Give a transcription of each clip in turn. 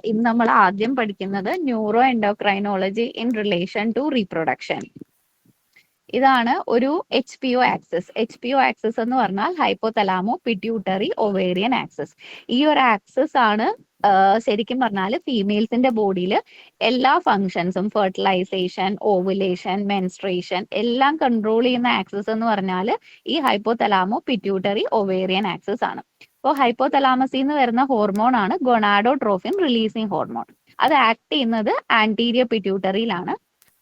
ഇന്ന് നമ്മൾ ആദ്യം പഠിക്കുന്നത് neuro endocrinology in relation to reproduction. ഇതാണ് ഒരു HPO ആക്സിസ്. HPO ആക്സിസ് എന്ന് പറഞ്ഞാൽ ഹൈപ്പോതലാമോ പിറ്റ്യൂട്ടറി ഒവേറിയൻ ആക്സിസ്. ഈ ഒരു ആക്സിസ് ആണ് ശരിക്കും പറഞ്ഞാൽ ഫീമെയിൽസിന്റെ ബോഡിയിൽ എല്ലാ ഫങ്ഷൻസും ഫെർട്ടിലൈസേഷൻ, ഓവുലേഷൻ, മെൻസ്ട്രേഷൻ എല്ലാം കൺട്രോൾ ചെയ്യുന്ന ആക്സിസ് എന്ന് പറഞ്ഞാൽ ഈ ഹൈപ്പോതലാമോ പിറ്റ്യൂട്ടറി ഒവേറിയൻ ആക്സിസ് ആണ്. അപ്പോൾ ഹൈപ്പോതലാമസിൽ നിന്ന് വരുന്ന ഹോർമോൺ ആണ് ഗൊണാഡോട്രോഫിൻ റിലീസിങ് ഹോർമോൺ. അത് ആക്ട് ചെയ്യുന്നത് ആന്റീരിയർ പിറ്റ്യൂട്ടറിയിലാണ്.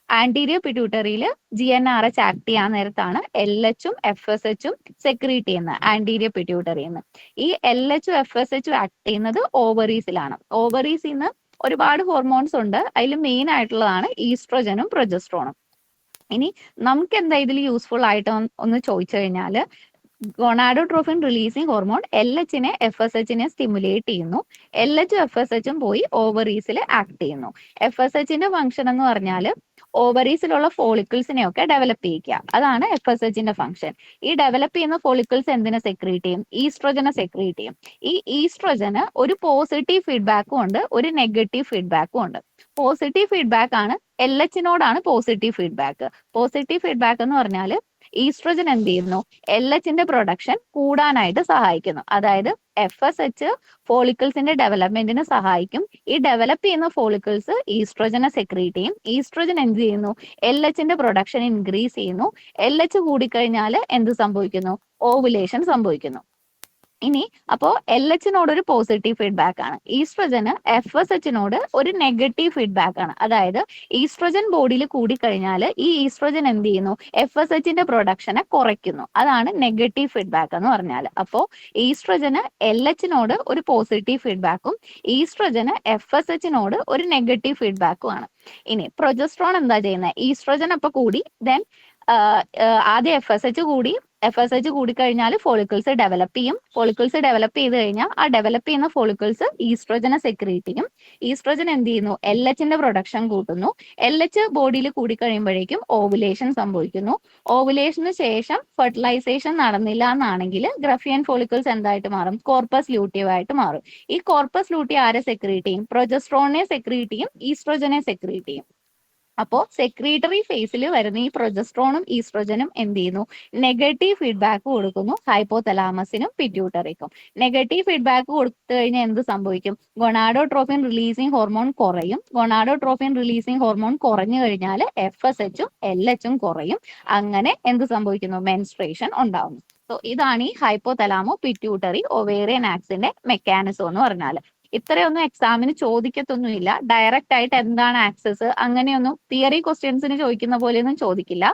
ആന്റീരിയർ പിറ്റ്യൂട്ടറിയിൽ GnRH ആക്ട് ചെയ്യാൻ നേരത്താണ് LHും FSHും സെക്രീറ്റ് ചെയ്യുന്നത് ആന്റീരിയർ പിറ്റ്യൂട്ടറിയിൽ നിന്ന്. ഈ LHും FSHും ആക്ട് ചെയ്യുന്നത് ഓവറീസിലാണ്. ഓവറീസിൽ നിന്ന് ഒരുപാട് ഹോർമോൺസ് ഉണ്ട്. അതിൽ മെയിൻ ആയിട്ടുള്ളതാണ് ഈസ്ട്രോജനും പ്രൊജസ്ട്രോണും. ഇനി നമുക്ക് എന്താ ഇതിൽ യൂസ്ഫുൾ ആയിട്ട് ഒന്ന് ചോദിച്ചു കഴിഞ്ഞാൽ, ഗൊണാഡോട്രോഫിൻ റിലീസിങ് ഹോർമോൺ LHനെ FSHനെ സ്റ്റിമുലേറ്റ് ചെയ്യുന്നു. LHും FSHും പോയി ഓവറീസിൽ ആക്ട് ചെയ്യുന്നു. FSHന്റെ ഫംഗ്ഷൻ എന്ന് പറഞ്ഞാൽ ഓവറീസിലുള്ള ഫോളിക്കിൾസിനെയൊക്കെ ഡെവലപ്പ് ചെയ്യിക്കുക. അതാണ് FSHന്റെ ഫംഗ്ഷൻ. ഈ ഡെവലപ്പ് ചെയ്യുന്ന ഫോളിക്കിൾസ് എന്തിനെ സെക്രീറ്റ് ചെയ്യും? ഈസ്ട്രോജനെ സെക്രീറ്റ് ചെയ്യും. ഈ ഈസ്ട്രോജന് ഒരു പോസിറ്റീവ് ഫീഡ്ബാക്കും ഉണ്ട്, ഒരു നെഗറ്റീവ് ഫീഡ്ബാക്കും ഉണ്ട്. പോസിറ്റീവ് ഫീഡ്ബാക്ക് ആണ് LHനോടാണ് പോസിറ്റീവ് ഫീഡ്ബാക്ക്. പോസിറ്റീവ് ഫീഡ്ബാക്ക് എന്ന് പറഞ്ഞാൽ ഈസ്ട്രോജൻ എന്ത് ചെയ്യുന്നു? LHന്റെ പ്രൊഡക്ഷൻ കൂടാനായിട്ട് സഹായിക്കുന്നു. അതായത് FSH ഫോളിക്കിൾസിന്റെ ഡെവലപ്മെന്റിന് സഹായിക്കും. ഈ ഡെവലപ്പ് ചെയ്യുന്ന ഫോളിക്കിൾസ് ഈസ്ട്രോജനെ സെക്രീറ്റ് ചെയ്യും. ഈസ്ട്രോജൻ എന്ത് ചെയ്യുന്നു? LHന്റെ പ്രൊഡക്ഷൻ ഇൻക്രീസ് ചെയ്യുന്നു. LH കൂടിക്കഴിഞ്ഞാൽ എന്ത് സംഭവിക്കുന്നു? ഓവുലേഷൻ സംഭവിക്കുന്നു. ഇനി അപ്പോ LHനോട് ഒരു പോസിറ്റീവ് ഫീഡ്ബാക്ക് ആണ്, ഈസ്ട്രോജന് FSHനോട് ഒരു നെഗറ്റീവ് ഫീഡ്ബാക്ക് ആണ്. അതായത് ഈസ്ട്രോജൻ ബോഡിയിൽ കൂടിക്കഴിഞ്ഞാൽ ഈ ഈസ്ട്രോജൻ എന്ത് ചെയ്യുന്നു? FSHന്റെ പ്രൊഡക്ഷനെ കുറയ്ക്കുന്നു. അതാണ് നെഗറ്റീവ് ഫീഡ്ബാക്ക് എന്ന് പറഞ്ഞാൽ. അപ്പോൾ ഈസ്ട്രോജന് LHനോട് ഒരു പോസിറ്റീവ് ഫീഡ്ബാക്കും ഈസ്ട്രോജന് FSHനോട് ഒരു നെഗറ്റീവ് ഫീഡ്ബാക്കും ആണ്. ഇനി പ്രൊജസ്ട്രോൺ എന്താ ചെയ്യുന്നത്? ഈസ്ട്രോജൻ അപ്പൊ കൂടി, ദെൻ ആദ്യം FSH കൂടിക്കഴിഞ്ഞാൽ ഫോളിക്കിൾസ് ഡെവലപ്പ് ചെയ്യും. ഫോളിക്കിൾസ് ഡെവലപ്പ് ചെയ്ത് കഴിഞ്ഞാൽ ആ ഡെവലപ്പ് ചെയ്യുന്ന ഫോളിക്കിൾസ് ഈസ്ട്രോജനെ സെക്രീറ്റ് ചെയ്യും. ഈസ്ട്രോജൻ എന്ത് ചെയ്യുന്നു? LHന്റെ പ്രൊഡക്ഷൻ കൂട്ടുന്നു. LH ബോഡിയിൽ കൂടിക്കഴിയുമ്പോഴേക്കും ഓവുലേഷൻ സംഭവിക്കുന്നു. ഓവുലേഷന് ശേഷം ഫെർട്ടിലൈസേഷൻ നടന്നില്ല എന്നാണെങ്കിൽ ഗ്രഫിയൻ ഫോളിക്കിൾസ് എന്തായിട്ട് മാറും? കോർപ്പസ് ലൂട്ടിയം ആയിട്ട് മാറും. ഈ കോർപ്പസ് ലൂട്ടിയം ആരെ സെക്രീറ്റ് ചെയ്യും? പ്രൊജസ്ട്രോണിനെ സെക്രീറ്റ് ചെയ്യും, ഈസ്ട്രോജനെ സെക്രീറ്റ് ചെയ്യും. അപ്പോ സെക്രീറ്ററി ഫേസിൽ വരുന്ന ഈ പ്രൊജസ്ട്രോണും ഈസ്ട്രോജനും എന്ത് ചെയ്യുന്നു? നെഗറ്റീവ് ഫീഡ്ബാക്ക് കൊടുക്കുന്നു ഹൈപ്പോതലാമസിനും പിറ്റ്യൂട്ടറിക്കും. നെഗറ്റീവ് ഫീഡ്ബാക്ക് കൊടുത്തു കഴിഞ്ഞാൽ എന്ത് സംഭവിക്കും? ഗൊണാഡോട്രോഫിൻ റിലീസിങ് ഹോർമോൺ കുറയും. ഗൊണാഡോട്രോഫിൻ റിലീസിങ് ഹോർമോൺ കുറഞ്ഞു കഴിഞ്ഞാൽ FSHും LHും കുറയും. അങ്ങനെ എന്ത് സംഭവിക്കുന്നു? മെൻസ്ട്രേഷൻ ഉണ്ടാവുന്നു. സോ ഇതാണ് ഈ ഹൈപ്പോതലാമോ പിറ്റ്യൂട്ടറി ഒവേറിയൻ ആക്സിന്റെ മെക്കാനിസം എന്ന് പറഞ്ഞാൽ. ഇത്രയൊന്നും എക്സാമിന് ചോദിക്കത്തൊന്നുമില്ല. ഡയറക്റ്റ് ആയിട്ട് എന്താണ് ആക്സസ് അങ്ങനെയൊന്നും തിയറി ക്വസ്റ്റ്യൻസിന് ചോദിക്കുന്ന പോലെയൊന്നും ചോദിക്കില്ല.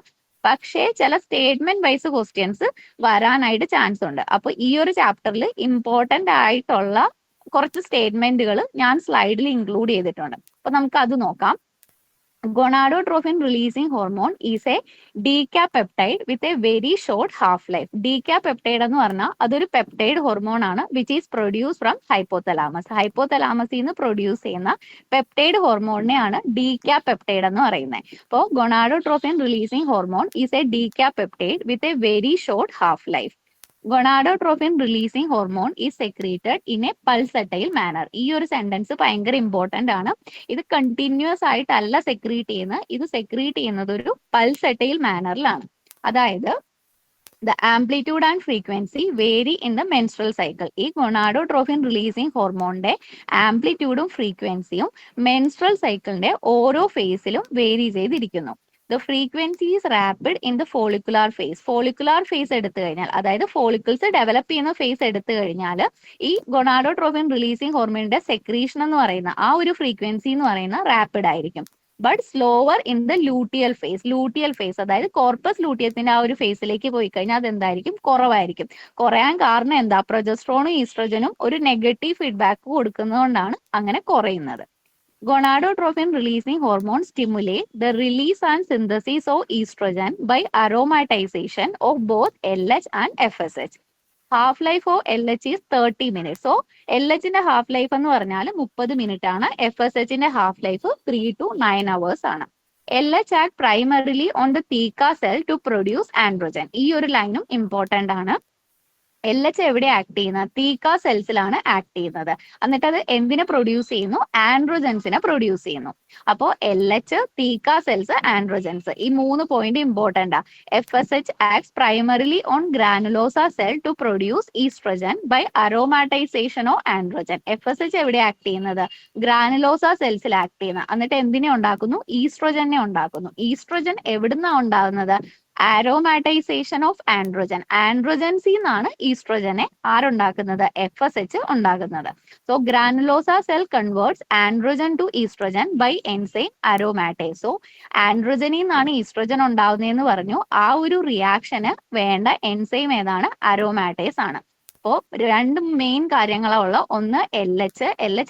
പക്ഷേ ചില സ്റ്റേറ്റ്മെന്റ് വൈസ് ക്വസ്റ്റ്യൻസ് വരാനായിട്ട് ചാൻസ് ഉണ്ട്. അപ്പൊ ഈ ഒരു ചാപ്റ്ററിൽ ഇമ്പോർട്ടന്റ് ആയിട്ടുള്ള കുറച്ച് സ്റ്റേറ്റ്മെന്റുകൾ ഞാൻ സ്ലൈഡിൽ ഇൻക്ലൂഡ് ചെയ്തിട്ടുണ്ട്. അപ്പൊ നമുക്ക് അത് നോക്കാം. Gonadotropin releasing hormone is a decapeptide with a very short half-life. Decapeptide എന്ന് പറഞ്ഞാൽ അതൊരു പെപ്റ്റൈഡ് ഹോർമോൺ ആണ്, which is produce from hypothalamus. ഹൈപ്പോതലാമസിൽ നിന്ന് പ്രൊഡ്യൂസ് ചെയ്യുന്ന പെപ്റ്റൈഡ് ഹോർമോണിനെയാണ് ഡീകാപെപ്റ്റൈഡ് എന്ന് പറയുന്നത്. അപ്പോൾ gonadotrophin releasing hormone is a decapeptide with a very short half life. Gonadotrophin releasing hormone is secreted in a pulsatile manner. ഈ ഒരു സെന്റൻസ് ഭയങ്കര ഇമ്പോർട്ടന്റ് ആണ്. ഇത് കണ്ടിന്യൂസ് ആയിട്ടല്ല സെക്രീറ്റ് ചെയ്യുന്നത്, ഇത് സെക്രീറ്റ് ചെയ്യുന്നത് ഒരു പൾസറ്റൈൽ മാനറിലാണ്. അതായത് the amplitude and frequency vary in the menstrual cycle. ഈ ഗൊണാഡോട്രോഫിൻ റിലീസിംഗ് ഹോർമോണിന്റെ ആംപ്ലിറ്റ്യൂഡും ഫ്രീക്വൻസിയും മെൻസ്ട്രൽ സൈക്കിളിന്റെ ഓരോ ഫേസിലും വേരി ചെയ്തിരിക്കുന്നു. The frequency is rapid in the follicular phase. Follicular phase എടുത്തു കഴിഞ്ഞാൽ, അതായത് ഫോളിക്കിൾസ് ഡെവലപ്പ് ചെയ്യുന്ന ഫേസ് എടുത്തു കഴിഞ്ഞാൽ ഈ ഗൊണാഡോട്രോഫിൻ റിലീസിംഗ് ഹോർമോണിന്റെ സെക്രീഷൻ എന്ന് പറയുന്ന ആ ഒരു ഫ്രീക്വൻസി എന്ന് പറയുന്ന റാപ്പിഡ് ആയിരിക്കും. But slower in the luteal phase. Luteal face അതായത് കോർപ്പസ് ലൂട്ടിയത്തിന്റെ ആ ഒരു ഫേസിലേക്ക് പോയി കഴിഞ്ഞാൽ അതെന്തായിരിക്കും? കുറവായിരിക്കും. കുറയാൻ കാരണം എന്താ? പ്രൊജസ്ട്രോണും ഈസ്ട്രോജനും ഒരു നെഗറ്റീവ് ഫീഡ്ബാക്ക് കൊടുക്കുന്നതുകൊണ്ടാണ് അങ്ങനെ കുറയുന്നത്. Gonadotropin releasing hormone stimulate the release and synthesis of estrogen by aromatization of both LH and FSH. Half life of LH is 30 minutes. So LHന്റെ ഹാഫ് ലൈഫ് എന്ന് പറഞ്ഞാൽ 30 മിനിറ്റ് ആണ്. FSHന്റെ ഹാഫ് ലൈഫ് 3 to 9 hours ആണ്. LH act primarily on the theca cell to produce androgen. ഈ ഒരു ലൈനും ഇമ്പോർട്ടന്റ് ആണ്. LH എവിടെ ആക്ട് ചെയ്യുന്നത്? തീക്ക സെൽസിലാണ് ആക്ട് ചെയ്യുന്നത്. എന്നിട്ട് അത് എന്തിനെ പ്രൊഡ്യൂസ് ചെയ്യുന്നു? ആൻഡ്രോജൻസിനെ പ്രൊഡ്യൂസ് ചെയ്യുന്നു. അപ്പോൾ LH, തീക്ക സെൽസ്, ആൻഡ്രോജൻസ്, ഈ 3 പോയിന്റ് ഇമ്പോർട്ടന്റ് ആ. FSH acts primarily on granulosa cell to produce estrogen by aromatization of androgen. FSH എവിടെ ആക്ട് ചെയ്യുന്നത്? ഗ്രാനുലോസ സെൽസിൽ ആക്ട് ചെയ്യുന്നത്. എന്നിട്ട് എന്തിനെ ഉണ്ടാക്കുന്നു? ഈസ്ട്രോജനെ ഉണ്ടാക്കുന്നു. ഈസ്ട്രോജൻ എവിടുന്നാ ഉണ്ടാകുന്നത്? ആരോമാറ്റൈസേഷൻ ഓഫ് ആൻഡ്രോജൻ. ആൻഡ്രോജൻസിൽ നിന്നാണ് ഈസ്ട്രോജനെ ആരുണ്ടാക്കുന്നത്? FSH ഉണ്ടാകുന്നത്. So granulosa cell converts androgen to estrogen by enzyme aromatase. So ആൻഡ്രോജനിൽ നിന്നാണ് ഈസ്ട്രോജൻ ഉണ്ടാകുന്നതെന്ന് പറഞ്ഞു. ആ ഒരു റിയാക്ഷന് വേണ്ട എൻസൈം ഏതാണ്? അരോമാറ്റൈസ് ആണ്. അപ്പോൾ 2 മെയിൻ കാര്യങ്ങളുള്ള, ഒന്ന് LH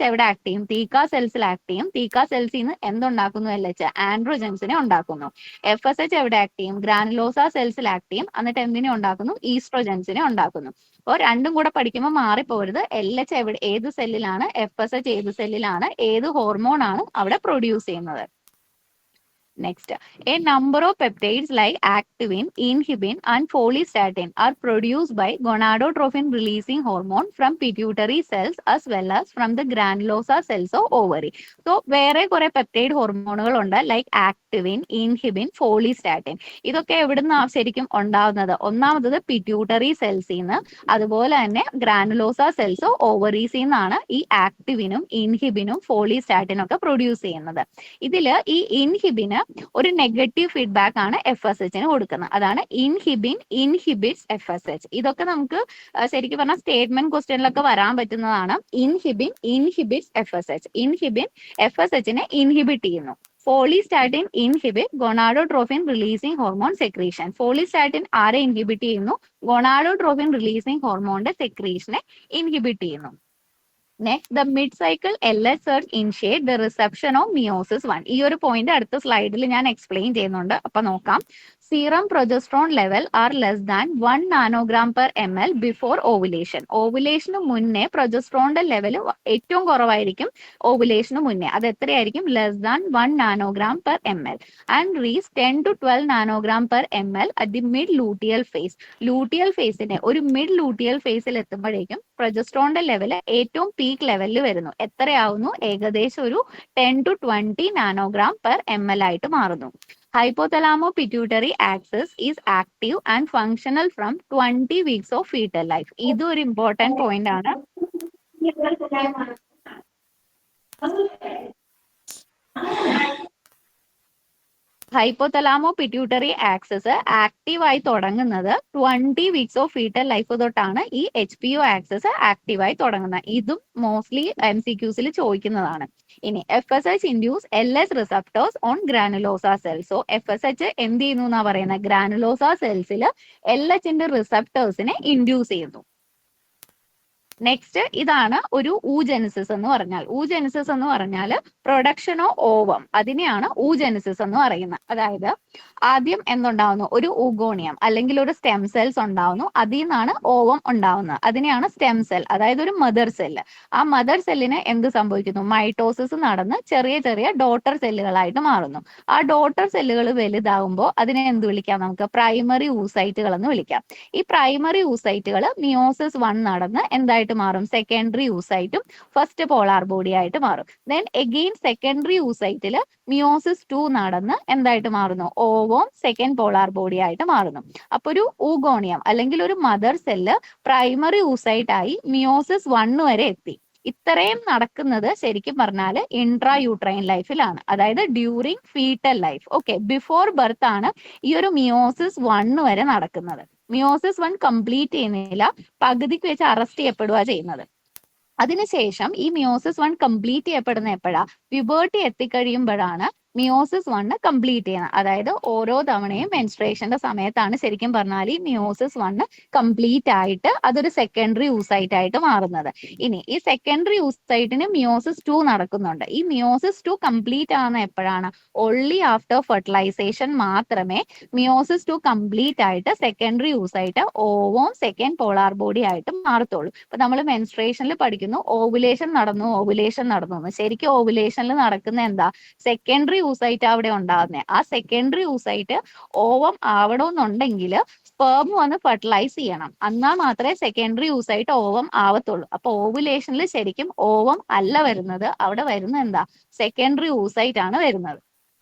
എവിടെ ആക്ട് ചെയ്യും? തീക്ക സെൽസിൽ ആക്ട് ചെയ്യും. തീക്ക സെൽസിൽ നിന്ന് എന്തുണ്ടാക്കുന്നു? LH ആൻഡ്രോജൻസിനെ ഉണ്ടാക്കുന്നു. FSH എവിടെ ആക്ട് ചെയ്യും? ഗ്രാനുലോസ സെൽസിൽ ആക്ട് ചെയ്യും. എന്നിട്ട് എന്തിനെ ഉണ്ടാക്കുന്നു? ഈസ്ട്രോജൻസിനെ ഉണ്ടാക്കുന്നു. അപ്പോൾ രണ്ടും കൂടെ പഠിക്കുമ്പോൾ മാറിപ്പോരുത്. LH എവിടെ, ഏത് സെല്ലിലാണ്, FSH ഏത് സെല്ലിലാണ്, ഏത് ഹോർമോൺ ആണ് അവിടെ പ്രൊഡ്യൂസ് ചെയ്യുന്നത്. Next, a number of peptides like activin, inhibin, and follistatin are produced by gonadotrophin releasing hormone from pituitary cells as well as from the granulosa cells of ovary. So, വേറെ കുറെ peptide ഹോർമോണുകൾ ഉണ്ട്, like ആക്ടിവിൻ, ഇൻഹിബിൻ, ഫോളിസ്റ്റാറ്റിൻ. ഇതൊക്കെ എവിടുന്ന് ശരിക്കും ഉണ്ടാവുന്നത്? ഒന്നാമത് pituitary സെൽസിൽ നിന്ന്, അതുപോലെ തന്നെ ഗ്രാനുലോസ സെൽസ് ഓവറീസിൽ നിന്നാണ് ഈ ആക്ടിവിനും ഇൻഹിബിനും ഫോളിസ്റ്റാറ്റിനും ഒക്കെ പ്രൊഡ്യൂസ് ചെയ്യുന്നത്. ഇതില് ഈ ഇൻഹിബിന് ഒരു നെഗറ്റീവ് ഫീഡ്ബാക്ക് ആണ് FSHന് കൊടുക്കുന്നത്. അതാണ് ഇൻഹിബിൻ ഇൻഹിബിറ്റ്സ് FSH. ഇതൊക്കെ നമുക്ക് ശരിക്കും പറഞ്ഞാൽ സ്റ്റേറ്റ്മെന്റ് ക്വസ്റ്റ്യനിലൊക്കെ വരാൻ പറ്റുന്നതാണ്. Inhibin inhibits FSH. ഇൻഹിബിൻ FSHനെ ഇൻഹിബിറ്റ് ചെയ്യുന്നു. Follistatin inhibit gonadotrophin releasing hormone secretion. Follistatin ആരെ ഇൻഹിബിറ്റ് ചെയ്യുന്നു? ഗൊണാഡോട്രോഫിൻ റിലീസിംഗ് ഹോർമോണിന്റെ സെക്രീഷനെ ഇൻഹിബിറ്റ് ചെയ്യുന്നു. Next, the mid-cycle LH surge initiate the reception of meiosis 1. ഈ ഒരു പോയിന്റ് അടുത്ത സ്ലൈഡിൽ ഞാൻ എക്സ്പ്ലെയിൻ ചെയ്യുന്നുണ്ട്. അപ്പൊ നോക്കാം. Serum progesterone level are less than 1 nanogram per ml before ovulation. ഓവുലേഷന് മുന്നേ പ്രൊജസ്ട്രോണിന്റെ ലെവൽ ഏറ്റവും കുറവായിരിക്കും. ഓവുലേഷന് മുന്നേ അത് എത്രയായിരിക്കും? Less than 1 nanogram per ml and reach 10 to 12 nanogram per ml at the mid luteal phase. Luteal ഫേസിന്റെ ഒരു മിഡ് ലൂട്ടിയൽ ഫേസിൽ എത്തുമ്പോഴേക്കും പ്രൊജസ്ട്രോണിന്റെ ലെവൽ ഏറ്റവും പീക്ക് ലെവലിൽ വരുന്നു. എത്രയാവുന്നു? ഏകദേശം ഒരു 10 to 20 നാനോഗ്രാം പെർ ml ആയിട്ട് മാറുന്നു. Hypothalamo-pituitary axis is active and functional from 20 weeks of fetal life. ഇത് ഒരു ഇമ്പോർട്ടന്റ് പോയിന്റ് ആണ്. ഹൈപ്പോതലാമോ-പിറ്റ്യൂട്ടറി ആക്സിസ് ആക്റ്റീവ് ആയി തുടങ്ങുന്നത് 20 വീക്സ് ഓഫ് ഫീറ്റൽ ലൈഫ് തൊട്ടാണ് ഈ HPO ആക്സിസ് ആക്റ്റീവ് ആയി തുടങ്ങുന്നത്. ഇതും മോസ്റ്റ്ലി MCQസിൽ ചോദിക്കുന്നതാണ്. ഇനി FSH induce LH receptors on granulosa cells. So FSH എന്ത് ചെയ്യുന്നു എന്നാ പറയുന്നത്? ഗ്രാനുലോസ സെൽസിൽ LHന്റെ റിസപ്റ്റേഴ്സിനെ ഇൻഡ്യൂസ് ചെയ്യുന്നു. നെക്സ്റ്റ്, ഇതാണ് ഒരു ഊജെനിസിസ് എന്ന് പറഞ്ഞാൽ. ഊജെനിസിസ് എന്ന് പറഞ്ഞാൽ പ്രൊഡക്ഷൻ ഓഫ് ഓവം, അതിനെയാണ് ഊജെനിസിസ് എന്ന് പറയുന്നത്. അതായത് ആദ്യം എന്തുണ്ടാവുന്നു? ഒരു ഊഗോണിയം അല്ലെങ്കിൽ ഒരു സ്റ്റെം സെൽസ് ഉണ്ടാവുന്നു. അതിൽ നിന്നാണ് ഓവം ഉണ്ടാവുന്നത്. അതിനെയാണ് സ്റ്റെം സെൽ, അതായത് ഒരു മദർ സെല്ല്. ആ മദർ സെല്ലിന് എന്ത് സംഭവിക്കുന്നു? മൈറ്റോസിസ് നടന്ന് ചെറിയ ചെറിയ ഡോട്ടർ സെല്ലുകളായിട്ട് മാറുന്നു. ആ ഡോട്ടർ സെല്ലുകൾ വലുതാകുമ്പോൾ അതിനെ എന്ത് വിളിക്കാം? നമുക്ക് പ്രൈമറി ഊസൈറ്റുകൾ എന്ന് വിളിക്കാം. ഈ പ്രൈമറി ഊസൈറ്റുകൾ മിയോസിസ് 1 നടന്ന് എന്തായിട്ട് മാറും? സെക്കൻഡറി ഊസൈറ്റും ഫസ്റ്റ് പോളാർ ബോഡി ആയിട്ട് മാറും. ദെൻ എഗെയിൻ സെക്കൻഡറി ഊസൈറ്റിൽ മിയോസിസ് 2 നടന്ന് എന്തായിട്ട് മാറുന്നു? ഓവം സെക്കൻഡ് പോളാർ ബോഡി ആയിട്ട് മാറുന്നു. അപ്പൊ ഒരു ഊഗോണിയം അല്ലെങ്കിൽ ഒരു മദർ സെല്ല് പ്രൈമറി ഊസൈറ്റ് ആയി മിയോസിസ് 1 വരെ എത്തി. ഇത്രയും നടക്കുന്നത് ശരിക്കും പറഞ്ഞാൽ ഇൻട്രാ യൂട്രൈൻ ലൈഫിലാണ്, അതായത് during foetal life. Okay, before birth ആണ് ഈ ഒരു മിയോസിസ് 1 വരെ നടക്കുന്നത്. മിയോസിസ് 1 കംപ്ലീറ്റ് ചെയ്യുന്നില്ല, പകുതിക്ക് വെച്ച് അറസ്റ്റ് ചെയ്യപ്പെടുക ചെയ്യുന്നത്. അതിനുശേഷം ഈ മിയോസിസ് 1 കംപ്ലീറ്റ് ചെയ്യപ്പെടുന്ന എപ്പോഴാ? പ്യൂബർട്ടി എത്തിക്കഴിയുമ്പോഴാണ് മിയോസിസ് 1 കംപ്ലീറ്റ് ചെയ്യുന്നത്. അതായത് ഓരോ തവണയും മെൻസ്ട്രേഷന്റെ സമയത്താണ് ശരിക്കും പറഞ്ഞാൽ ഈ മിയോസിസ് 1 കംപ്ലീറ്റ് ആയിട്ട് അതൊരു സെക്കൻഡറി ഊസൈറ്റ് ആയിട്ട് മാറുന്നത്. ഇനി ഈ സെക്കൻഡറി ഊസൈറ്റിന് മിയോസിസ് 2 നടക്കുന്നുണ്ട്. ഈ മിയോസിസ് 2 കംപ്ലീറ്റ് ആവുന്ന എപ്പോഴാണ്? ഓൺലി ആഫ്റ്റർ ഫെർട്ടിലൈസേഷൻ മാത്രമേ മിയോസിസ് 2 കംപ്ലീറ്റ് ആയിട്ട് secondary oocyte ovum second polar body ആയിട്ട് മാറത്തുള്ളൂ. ഇപ്പൊ നമ്മൾ മെൻസ്ട്രേഷനിൽ പഠിക്കുന്നു ഓവുലേഷൻ നടന്നു, ഓവുലേഷൻ നടന്നു. ശരിക്കും ഓവുലേഷനിൽ നടക്കുന്ന എന്താ? സെക്കൻഡറി ഊസൈറ്റ് അവിടെ ഉണ്ടാകുന്നത്. ആ സെക്കൻഡറി ഊസൈറ്റ് ഓവം ആവണമെന്നുണ്ടെങ്കിൽ സ്പേം വന്ന് ഫെർട്ടിലൈസ് ചെയ്യണം. എന്നാൽ മാത്രമേ സെക്കൻഡറി ഊസൈറ്റ് ഓവം ആവത്തുള്ളൂ. അപ്പൊ ഓവുലേഷനിൽ ശരിക്കും ഓവം അല്ല വരുന്നത്, അവിടെ വരുന്നത് എന്താ, സെക്കൻഡറി ഊസൈറ്റ് ആണ് വരുന്നത്.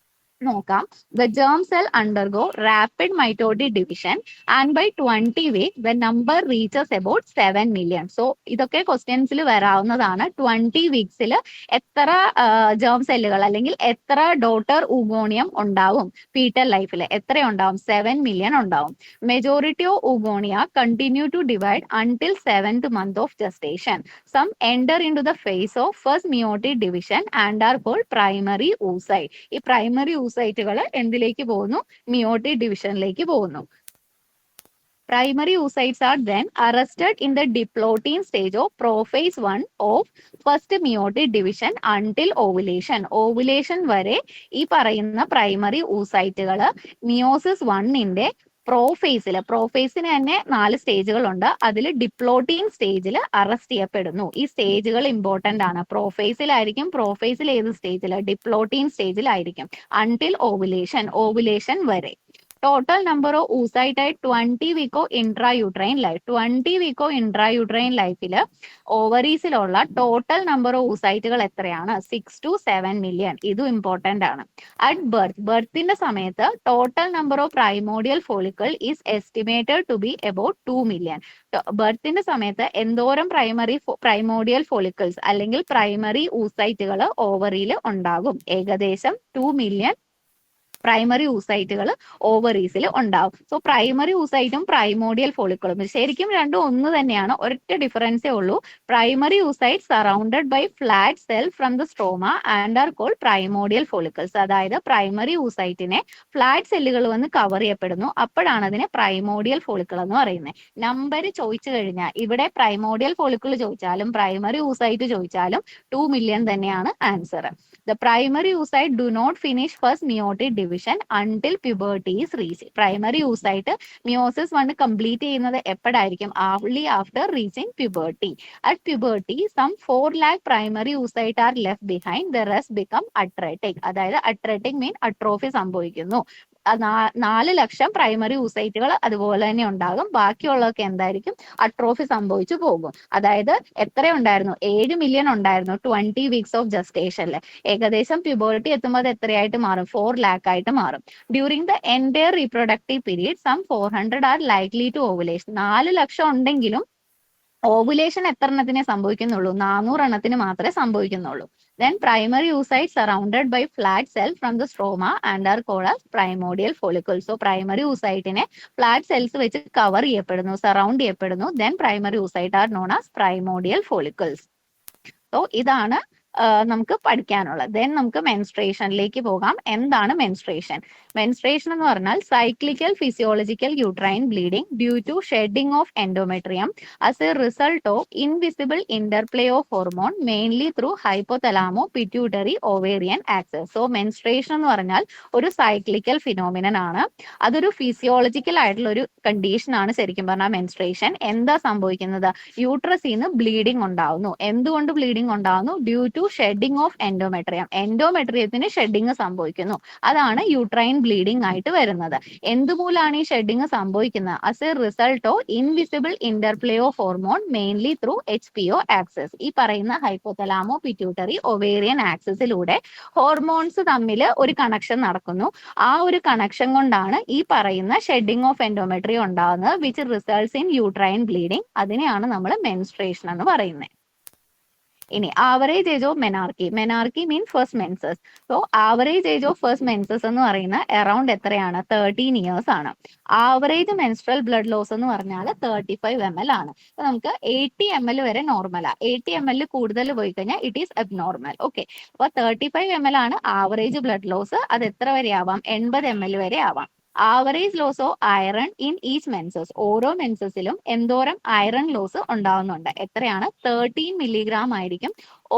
നോക്കാം. The germ cell undergo rapid mitotic division and by 20 weeks the number reaches about 7 million. So ഇതൊക്കെ ക്വസ്റ്റ്യൻസിൽ വരാവുന്നതാണ്. 20 വീക്സിൽ എത്ര ജേം സെല്ലുകൾ അല്ലെങ്കിൽ എത്ര ഡോട്ടർ ഊഗോണിയം ഉണ്ടാവും ഫീറ്റൽ ലൈഫിൽ, എത്ര ഉണ്ടാവും, 7 മില്യൺ ഉണ്ടാവും. Majority of oogonia continue to divide until 7th month of gestation. Some enter into the phase of first meiotic division and are called primary oocyte. ഈ പ്രൈമറി ഊസൈറ്റുകൾ എന്തിലേക്ക് പോകുന്നു, മിയോട്ടിക് ഡിവിഷനിലേക്ക് പോകുന്നു. Primary oocytes are then arrested in the diplotin stage of prophase 1 of first meiotic division until ovulation. Ovulation വരെ ഈ പറയുന്ന primary ഊസൈറ്റുകൾ meiosis 1ന്റെ പ്രോഫേസിന് തന്നെ 4 സ്റ്റേജുകളുണ്ട്. അതിൽ diplotene സ്റ്റേജിൽ arrest ചെയ്യപ്പെടുന്നു. ഈ സ്റ്റേജുകൾ ഇമ്പോർട്ടന്റ് ആണ്. പ്രോഫേസിലായിരിക്കും. പ്രോഫേസിൽ ഏത് സ്റ്റേജിൽ, ഡിപ്ലോട്ടീൻ സ്റ്റേജിലായിരിക്കും. അൺടിൽ ഓവുലേഷൻ വരെ. Total number of oocyte 20 week of intrauterine life. 20 week of intrauterine ലൈഫിൽ ഓവറീസിലുള്ള ടോട്ടൽ നമ്പർ ഓഫ് ഊസൈറ്റുകൾ എത്രയാണ്, 6 to 7 മില്യൺ. ഇതും ഇമ്പോർട്ടന്റ് ആണ്. അറ്റ് ബർത്തിന്റെ സമയത്ത് total number of primordial follicle is estimated to be about 2 million. ബർത്തിന്റെ സമയത്ത് എന്തോരം പ്രൈമോഡിയൽ ഫോളിക്കിൾസ് അല്ലെങ്കിൽ പ്രൈമറി ഊസൈറ്റുകൾ ഓവറിയിൽ ഉണ്ടാകും? ഏകദേശം 2 മില്യൺ പ്രൈമറി ഊസൈറ്റുകൾ ഓവറീസിൽ ഉണ്ടാവും. സോ പ്രൈമറി ഊസൈറ്റും പ്രൈമോഡിയൽ ഫോളിക്കിളും ശരിക്കും രണ്ടും ഒന്ന് തന്നെയാണ്, ഒരൊറ്റ ഡിഫറൻസേ ഉള്ളൂ. Primary oocyte surrounded by flat cell from the stroma and are called primordial follicles. അതായത് പ്രൈമറി ഊസൈറ്റിനെ ഫ്ലാറ്റ് സെല്ലുകൾ വന്ന് കവർ ചെയ്യപ്പെടുന്നു. അപ്പോഴാണ് അതിനെ പ്രൈമോഡിയൽ ഫോളിക്കിൾ എന്ന് പറയുന്നത്. നമ്പർ ചോദിച്ചു കഴിഞ്ഞാൽ ഇവിടെ പ്രൈമോഡിയൽ ഫോളിക്കിൾ ചോദിച്ചാലും പ്രൈമറി ഊസൈറ്റ് ചോദിച്ചാലും 2 മില്യൺ തന്നെയാണ് answer. The primary oocyte do not finish first meiotic division until puberty is reached. Primary oocyte meiosis 1 complete ചെയ്യുന്നത് എപ്പോഴായിരിക്കും? Only after reaching puberty. At puberty, some 4 lakh primary oocyte are left behind. The rest become atretic. അതായത് atretic mean atrophy സംഭവിക്കുന്നു. 4 ലക്ഷം primary ഊസൈറ്റുകൾ അതുപോലെ തന്നെ ഉണ്ടാകും. ബാക്കിയുള്ളതൊക്കെ എന്തായിരിക്കും? Atrophy സംഭവിച്ചു പോകും. അതായത് എത്ര ഉണ്ടായിരുന്നു? 7 മില്യൺ ഉണ്ടായിരുന്നു 20 വീക്സ് ഓഫ് ജസ്റ്റേഷനിൽ. ഏകദേശം പ്യൂബർട്ടി എത്തുമ്പോൾ അത് എത്രയായിട്ട് മാറും? 4 lakh ആയിട്ട് മാറും. During the entire reproductive period some 400 are likely to ovulation. 4 ലക്ഷം ഉണ്ടെങ്കിലും ഓവുലേഷൻ എത്ര എണ്ണത്തിനെ സംഭവിക്കുന്നുള്ളൂ? 400 എണ്ണത്തിന് മാത്രമേ സംഭവിക്കുന്നുള്ളൂ. Then primary oocytes surrounded by flat cell from the stroma and are called as primordial follicles. So primary oocyte-നെ flat cells വെച്ച് cover ചെയ്യപ്പെടുന്നു, സറൗണ്ട് ചെയ്യപ്പെടുന്നു. Then primary oocyte are known as primordial follicles. So ഇതാണ് നമുക്ക് പഠിക്കാനുള്ളത്. Then നമുക്ക് മെൻസ്ട്രേഷനിലേക്ക് പോകാം. എന്താണ് menstruation? Menstruation എന്ന് പറഞ്ഞാൽ cyclical physiological uterine bleeding due to shedding of endometrium as a result of invisible interplay of hormone mainly through hypothalamo pituitary ovarian axis. So menstruation എന്ന് പറഞ്ഞാൽ ഒരു സൈക്ലിക്കൽ ഫിനോമിനൻ ആണ്. അതൊരു ഫിസിയോളജിക്കൽ ആയിട്ടുള്ള ഒരു കണ്ടീഷൻ ആണ് ശരിക്കും പറഞ്ഞാൽ മെൻസ്ട്രേഷൻ. എന്താ സംഭവിക്കുന്നത്? യൂട്രസിന്ന് ബ്ലീഡിംഗ് ഉണ്ടാവുന്നു. എന്തുകൊണ്ട് ബ്ലീഡിംഗ് ഉണ്ടാവുന്നു? Due to shedding of endometrium. എൻഡോമെട്രിയത്തിന് ഷെഡിംഗ് സംഭവിക്കുന്നു. അതാണ് യൂട്രൈൻ ബ്ലീഡിംഗ് ആയിട്ട് വരുന്നത്. എന്തുമൂലാണ് ഈ ഷെഡിംഗ് സംഭവിക്കുന്നത്? As a result of invisible interplay of hormone mainly through HPO access. ഈ പറയുന്ന ഹൈപ്പോതലാമോ പിറ്റ്യൂട്ടറി ഒവേറിയൻ ആക്സസിലൂടെ ഹോർമോൺസ് തമ്മിൽ ഒരു കണക്ഷൻ നടക്കുന്നു. ആ ഒരു കണക്ഷൻ കൊണ്ടാണ് ഈ പറയുന്ന ഷെഡിംഗ് ഓഫ് എൻഡോമെട്രിയം ഉണ്ടാകുന്നത്, which results in uterine bleeding. അതിനെയാണ് നമ്മൾ മെൻസ്ട്രേഷൻ എന്ന് പറയുന്നത്. ഇനി average age of menarche mean first menses. So average age of first menses എന്ന് പറയുന്ന അറൌണ്ട് എത്രയാണ്? 13 ഇയേഴ്സ് ആണ്. ആവറേജ് മെൻസ്ട്രൽ ബ്ലഡ് ലോസ് എന്ന് പറഞ്ഞാൽ 35 ml ആണ്. അപ്പൊ നമുക്ക് 80 ml വരെ നോർമലാ. 80 ml കൂടുതൽ പോയി കഴിഞ്ഞാൽ ഇറ്റ് ഈസ് അബ്നോർമൽ. ഓക്കെ, അപ്പൊ 35 ml ആണ് ആവറേജ് ബ്ലഡ് ലോസ്. അത് എത്ര വരെ ആവാം? 80 ml വരെ ആവാം. Average loss of iron in each menses. ഓരോ മെൻസസിലും എന്തോരം അയറൺ ലോസ് ഉണ്ടാവുന്നുണ്ട്? എത്രയാണ്? 13 മില്ലിഗ്രാം ആയിരിക്കും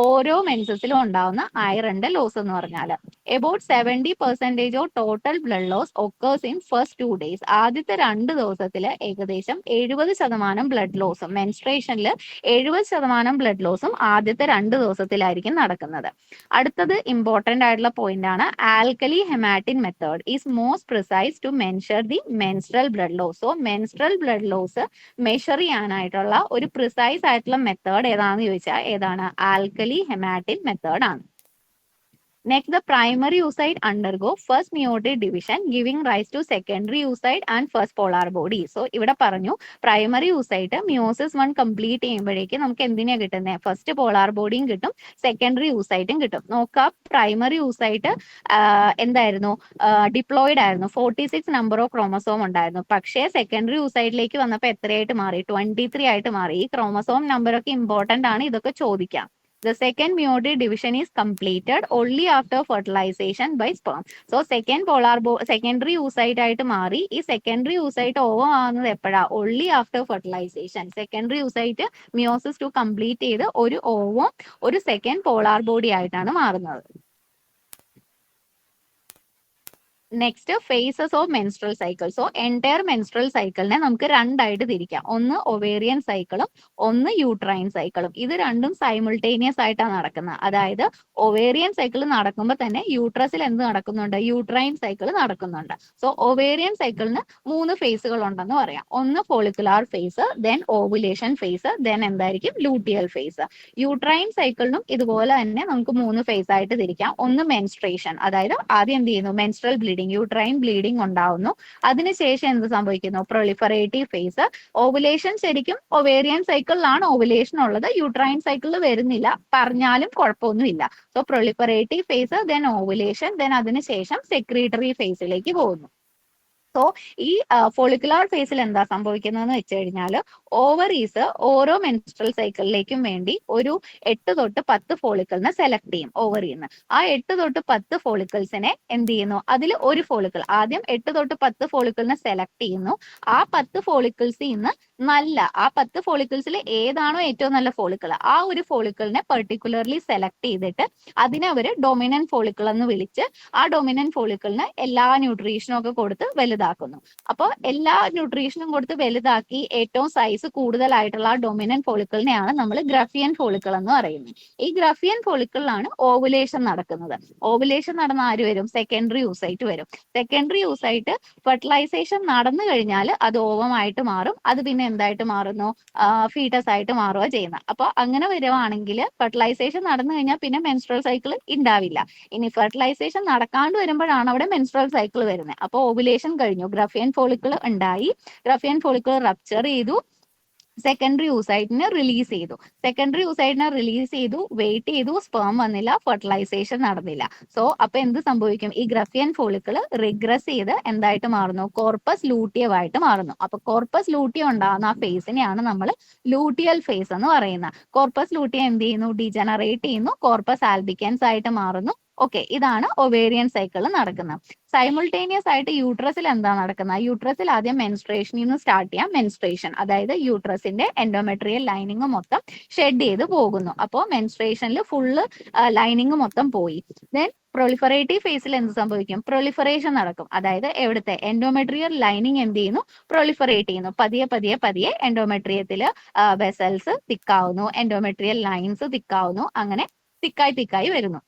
ഓരോ മെൻസസിലും ഉണ്ടാവുന്ന അയറിന്റെ ലോസ് എന്ന് പറഞ്ഞാൽ about 70% of total blood loss occurs in first 2 days. ആദ്യത്തെ 2 ദിവസത്തിൽ ഏകദേശം 70% ബ്ലഡ് ലോസും മെൻസ്ട്രേഷനിൽ 70% ബ്ലഡ് ലോസും ആദ്യത്തെ 2 ദിവസത്തിലായിരിക്കും നടക്കുന്നത്. അടുത്തത് ഇമ്പോർട്ടന്റ് ആയിട്ടുള്ള പോയിന്റ് ആണ്, alkali haematin method is most precise to measure the menstrual blood loss. So menstrual blood loss measure ചെയ്യാനായിട്ടുള്ള ഒരു പ്രിസൈസ് ആയിട്ടുള്ള മെത്തേഡ് ഏതാണെന്ന് ചോദിച്ചാൽ ഏതാണ്? ആൽക്കലി ഹെമാറ്റിൻ മെത്തേഡ് ആണ്. Next, the primary oocyte undergo first meiotic division, giving rise to secondary oocyte and first polar body. So, ഇവിടെ പറഞ്ഞു primary oocyte meiosis 1 complete ചെയ്യുമ്പോഴേക്കും നമുക്ക് എന്തിനാ കിട്ടുന്നത്? ഫസ്റ്റ് പോളാർ ബോഡിയും കിട്ടും, സെക്കൻഡറി oocyteും കിട്ടും. നോക്കാം, പ്രൈമറി oocyte എന്തായിരുന്നു? ഡിപ്ലോയിഡ് ആയിരുന്നു, 46 നമ്പർ ഓഫ് ക്രോമസോം ഉണ്ടായിരുന്നു. പക്ഷേ സെക്കൻഡറി oocyteലേക്ക് വന്നപ്പോൾ എത്രയായിട്ട് മാറി? 23 ആയിട്ട് മാറി. ഈ ക്രോമസോം നമ്പർ ഒക്കെ ഇമ്പോർട്ടന്റ് ആണ്, ഇതൊക്കെ ചോദിക്കാം. The second meiotic division is completed only after fertilization by sperm. So secondary oocyte ആയിട്ട് മാറി. ഈ secondary oocyte ഓവം ആവുന്നത് എപ്പോഴാ? only after fertilization. secondary oocyte meiosis 2 complete ചെയ്ത് ഒരു ഓവം ഒരു സെക്കൻഡ് പോളാർ ബോഡി ആയിട്ടാണ് മാറുന്നത്. Next phases of menstrual cycle. So entire menstrual സൈക്കിളിനെ നമുക്ക് രണ്ടായിട്ട് തിരിക്കാം. ഒന്ന് ഒവേറിയൻ സൈക്കിളും ഒന്ന് യൂട്രൈൻ സൈക്കിളും. ഇത് രണ്ടും സൈമിൾട്ടേനിയസ് ആയിട്ടാണ് നടക്കുന്നത്. അതായത് ഒവേറിയൻ സൈക്കിൾ നടക്കുമ്പോൾ തന്നെ യൂട്രസിൽ എന്ത് നടക്കുന്നുണ്ട്? യൂട്രൈൻ സൈക്കിൾ നടക്കുന്നുണ്ട്. സോ ഒവേറിയൻ സൈക്കിളിന് 3 ഫേസുകൾ ഉണ്ടെന്ന് പറയാം. ഒന്ന് follicular phase, then ovulation phase, then എന്തായിരിക്കും? Luteal phase. യൂട്രൈൻ സൈക്കിളിനും ഇതുപോലെ തന്നെ നമുക്ക് 3 ഫേസ് ആയിട്ട് തിരിക്കാം. ഒന്ന് മെൻസ്ട്രേഷൻ, അതായത് ആദ്യം എന്ത് ചെയ്യുന്നു? മെൻസ്ട്രൽ ബ്ലീഡിംഗ്, യൂട്രൈൻ ബ്ലീഡിംഗ് ഉണ്ടാവുന്നു. അതിനുശേഷം എന്ത് സംഭവിക്കുന്നു? Proliferative phase. ഓവുലേഷൻ ശരിക്കും ഒവേറിയൻ സൈക്കിളിലാണ് ഓവുലേഷൻ ഉള്ളത്, യൂട്രൈൻ സൈക്കിളിൽ വരുന്നില്ല, പറഞ്ഞാലും കുഴപ്പമൊന്നുമില്ല. So proliferative phase, then ovulation, then അതിനുശേഷം സെക്രീറ്ററി ഫേസിലേക്ക് പോകുന്നു. സോ ഈ ഫോളിക്കുലാർ ഫേസിൽ എന്താ സംഭവിക്കുന്നതെന്ന് വെച്ച് കഴിഞ്ഞാൽ ഓവറീസ് ഓരോ മെൻസ്ട്രൽ സൈക്കിളിലേക്കും വേണ്ടി ഒരു 8 തൊട്ട് 10 ഫോളിക്കിളിനെ സെലക്ട് ചെയ്യും ഓവറിന്ന്. ആ 8 തൊട്ട് 10 ഫോളിക്കിൾസിനെ എന്ത് ചെയ്യുന്നു? അതിൽ ഒരു ഫോളിക്കിൾ, ആദ്യം 8 തൊട്ട് 10 ഫോളിക്കിളിനെ സെലക്ട് ചെയ്യുന്നു. ആ 10 ഫോളിക്കിൾസിൽ നിന്ന് ആ 10 ഫോളിക്കിൾസിൽ ഏതാണോ ഏറ്റവും നല്ല ഫോളിക്കിൾ, ആ ഒരു ഫോളിക്കിളിനെ പെർട്ടിക്കുലർലി സെലക്ട് ചെയ്തിട്ട് അതിനെ അവർ ഡൊമിനന്റ് ഫോളിക്കിൾ എന്ന് വിളിച്ച് ആ ഡൊമിനന്റ് ഫോളിക്കിളിന് എല്ലാ ന്യൂട്രീഷനും ഒക്കെ കൊടുത്ത് വലുതാക്കുന്നു. അപ്പോൾ എല്ലാ ന്യൂട്രീഷനും കൊടുത്ത് വലുതാക്കി ഏറ്റവും സൈസ് കൂടുതലായിട്ടുള്ള ആ ഡൊമിനന്റ് ഫോളിക്കിളിനെയാണ് നമ്മൾ ഗ്രഫിയൻ ഫോളിക്കിൾ എന്ന് പറയുന്നത്. ഈ ഗ്രഫിയൻ ഫോളിക്കിളിലാണ് ഓവുലേഷൻ നടക്കുന്നത്. ഓവുലേഷൻ നടന്ന ആര് വരും? സെക്കൻഡറി oocyte വരും. സെക്കൻഡറി oocyte ഫെർട്ടിലൈസേഷൻ നടന്നു കഴിഞ്ഞാൽ അത് ഓവമായിട്ട് മാറും. അത് പിന്നെ എന്തായിട്ട് മാറുന്നു? ഫീറ്റസ് ആയിട്ട് മാറുക ചെയ്യുന്നത്. അപ്പോൾ അങ്ങനെ വരുവാണെങ്കിൽ ഫെർട്ടിലൈസേഷൻ നടന്നു കഴിഞ്ഞാൽ പിന്നെ മെൻസ്ട്രൽ സൈക്കിൾ ഉണ്ടാവില്ല. ഇനി ഫെർട്ടിലൈസേഷൻ നടക്കാണ്ട് വരുമ്പോഴാണ് അവിടെ മെൻസ്ട്രൽ സൈക്കിൾ വരുന്നത്. അപ്പോൾ ഓവുലേഷൻ കഴിഞ്ഞു, ഗ്രഫിയൻ ഫോളിക്കിൾ ഉണ്ടായി, ഗ്രഫിയൻ ഫോളിക്കിൾ റപ്ചർ ചെയ്തു, സെക്കൻഡറി oocyteനെ റിലീസ് ചെയ്തു. സെക്കൻഡറി oocyteനെ റിലീസ് ചെയ്തു, വെയിറ്റ് ചെയ്തു, സ്പേം വന്നില്ല, ഫെർട്ടിലൈസേഷൻ നടന്നില്ല. സോ അപ്പൊ എന്ത് സംഭവിക്കും? ഈ ഗ്രഫിയൻ ഫോളിക്കിൾ റിഗ്രസ് ചെയ്ത് എന്തായിട്ട് മാറുന്നു? കോർപ്പസ് ലൂട്ടിയം ആയിട്ട് മാറുന്നു. അപ്പൊ കോർപ്പസ് ലൂട്ടിയം ഉണ്ടാകുന്ന ആ ഫേസിനെയാണ് നമ്മൾ ലൂട്ടിയൽ ഫേസ് എന്ന് പറയുന്നത്. കോർപ്പസ് ലൂട്ടിയം എന്ത് ചെയ്യുന്നു? ഡീജനറേറ്റ് ചെയ്യുന്നു, കോർപ്പസ് ആൽബിക്കൻസ് ആയിട്ട് മാറുന്നു. ഓക്കെ, ഇതാണ് ഒവേറിയൻ സൈക്കിൾ നടക്കുന്നത്. സൈമിൾട്ടേനിയസ് ആയിട്ട് യൂട്രസിൽ എന്താ നടക്കുന്നത്? യൂട്രസിൽ ആദ്യം മെൻസ്ട്രേഷനിൽ നിന്ന് സ്റ്റാർട്ട് ചെയ്യാം. മെൻസ്ട്രേഷൻ അതായത് യൂട്രസിന്റെ എൻഡോമെട്രിയൽ ലൈനിങ് മൊത്തം ഷെഡ് ചെയ്ത് പോകുന്നു. അപ്പോൾ മെൻസ്ട്രേഷനിൽ ഫുള്ള് ലൈനിങ് മൊത്തം പോയി. ദെൻ പ്രൊളിഫറേറ്റീവ് ഫേസിൽ എന്ത് സംഭവിക്കും? പ്രൊളിഫറേഷൻ നടക്കും. അതായത് എവിടുത്തെ എൻഡോമെട്രിയൽ ലൈനിങ് എന്ത് ചെയ്യുന്നു? പ്രൊളിഫറേറ്റ് ചെയ്യുന്നു. പതിയെ എൻഡോമെട്രിയത്തിൽ വെസൽസ് തിക്കാവുന്നു, എൻഡോമെട്രിയൽ ലൈൻസ് തിക്കാവുന്നു, അങ്ങനെ തിക്കായി വരുന്നു.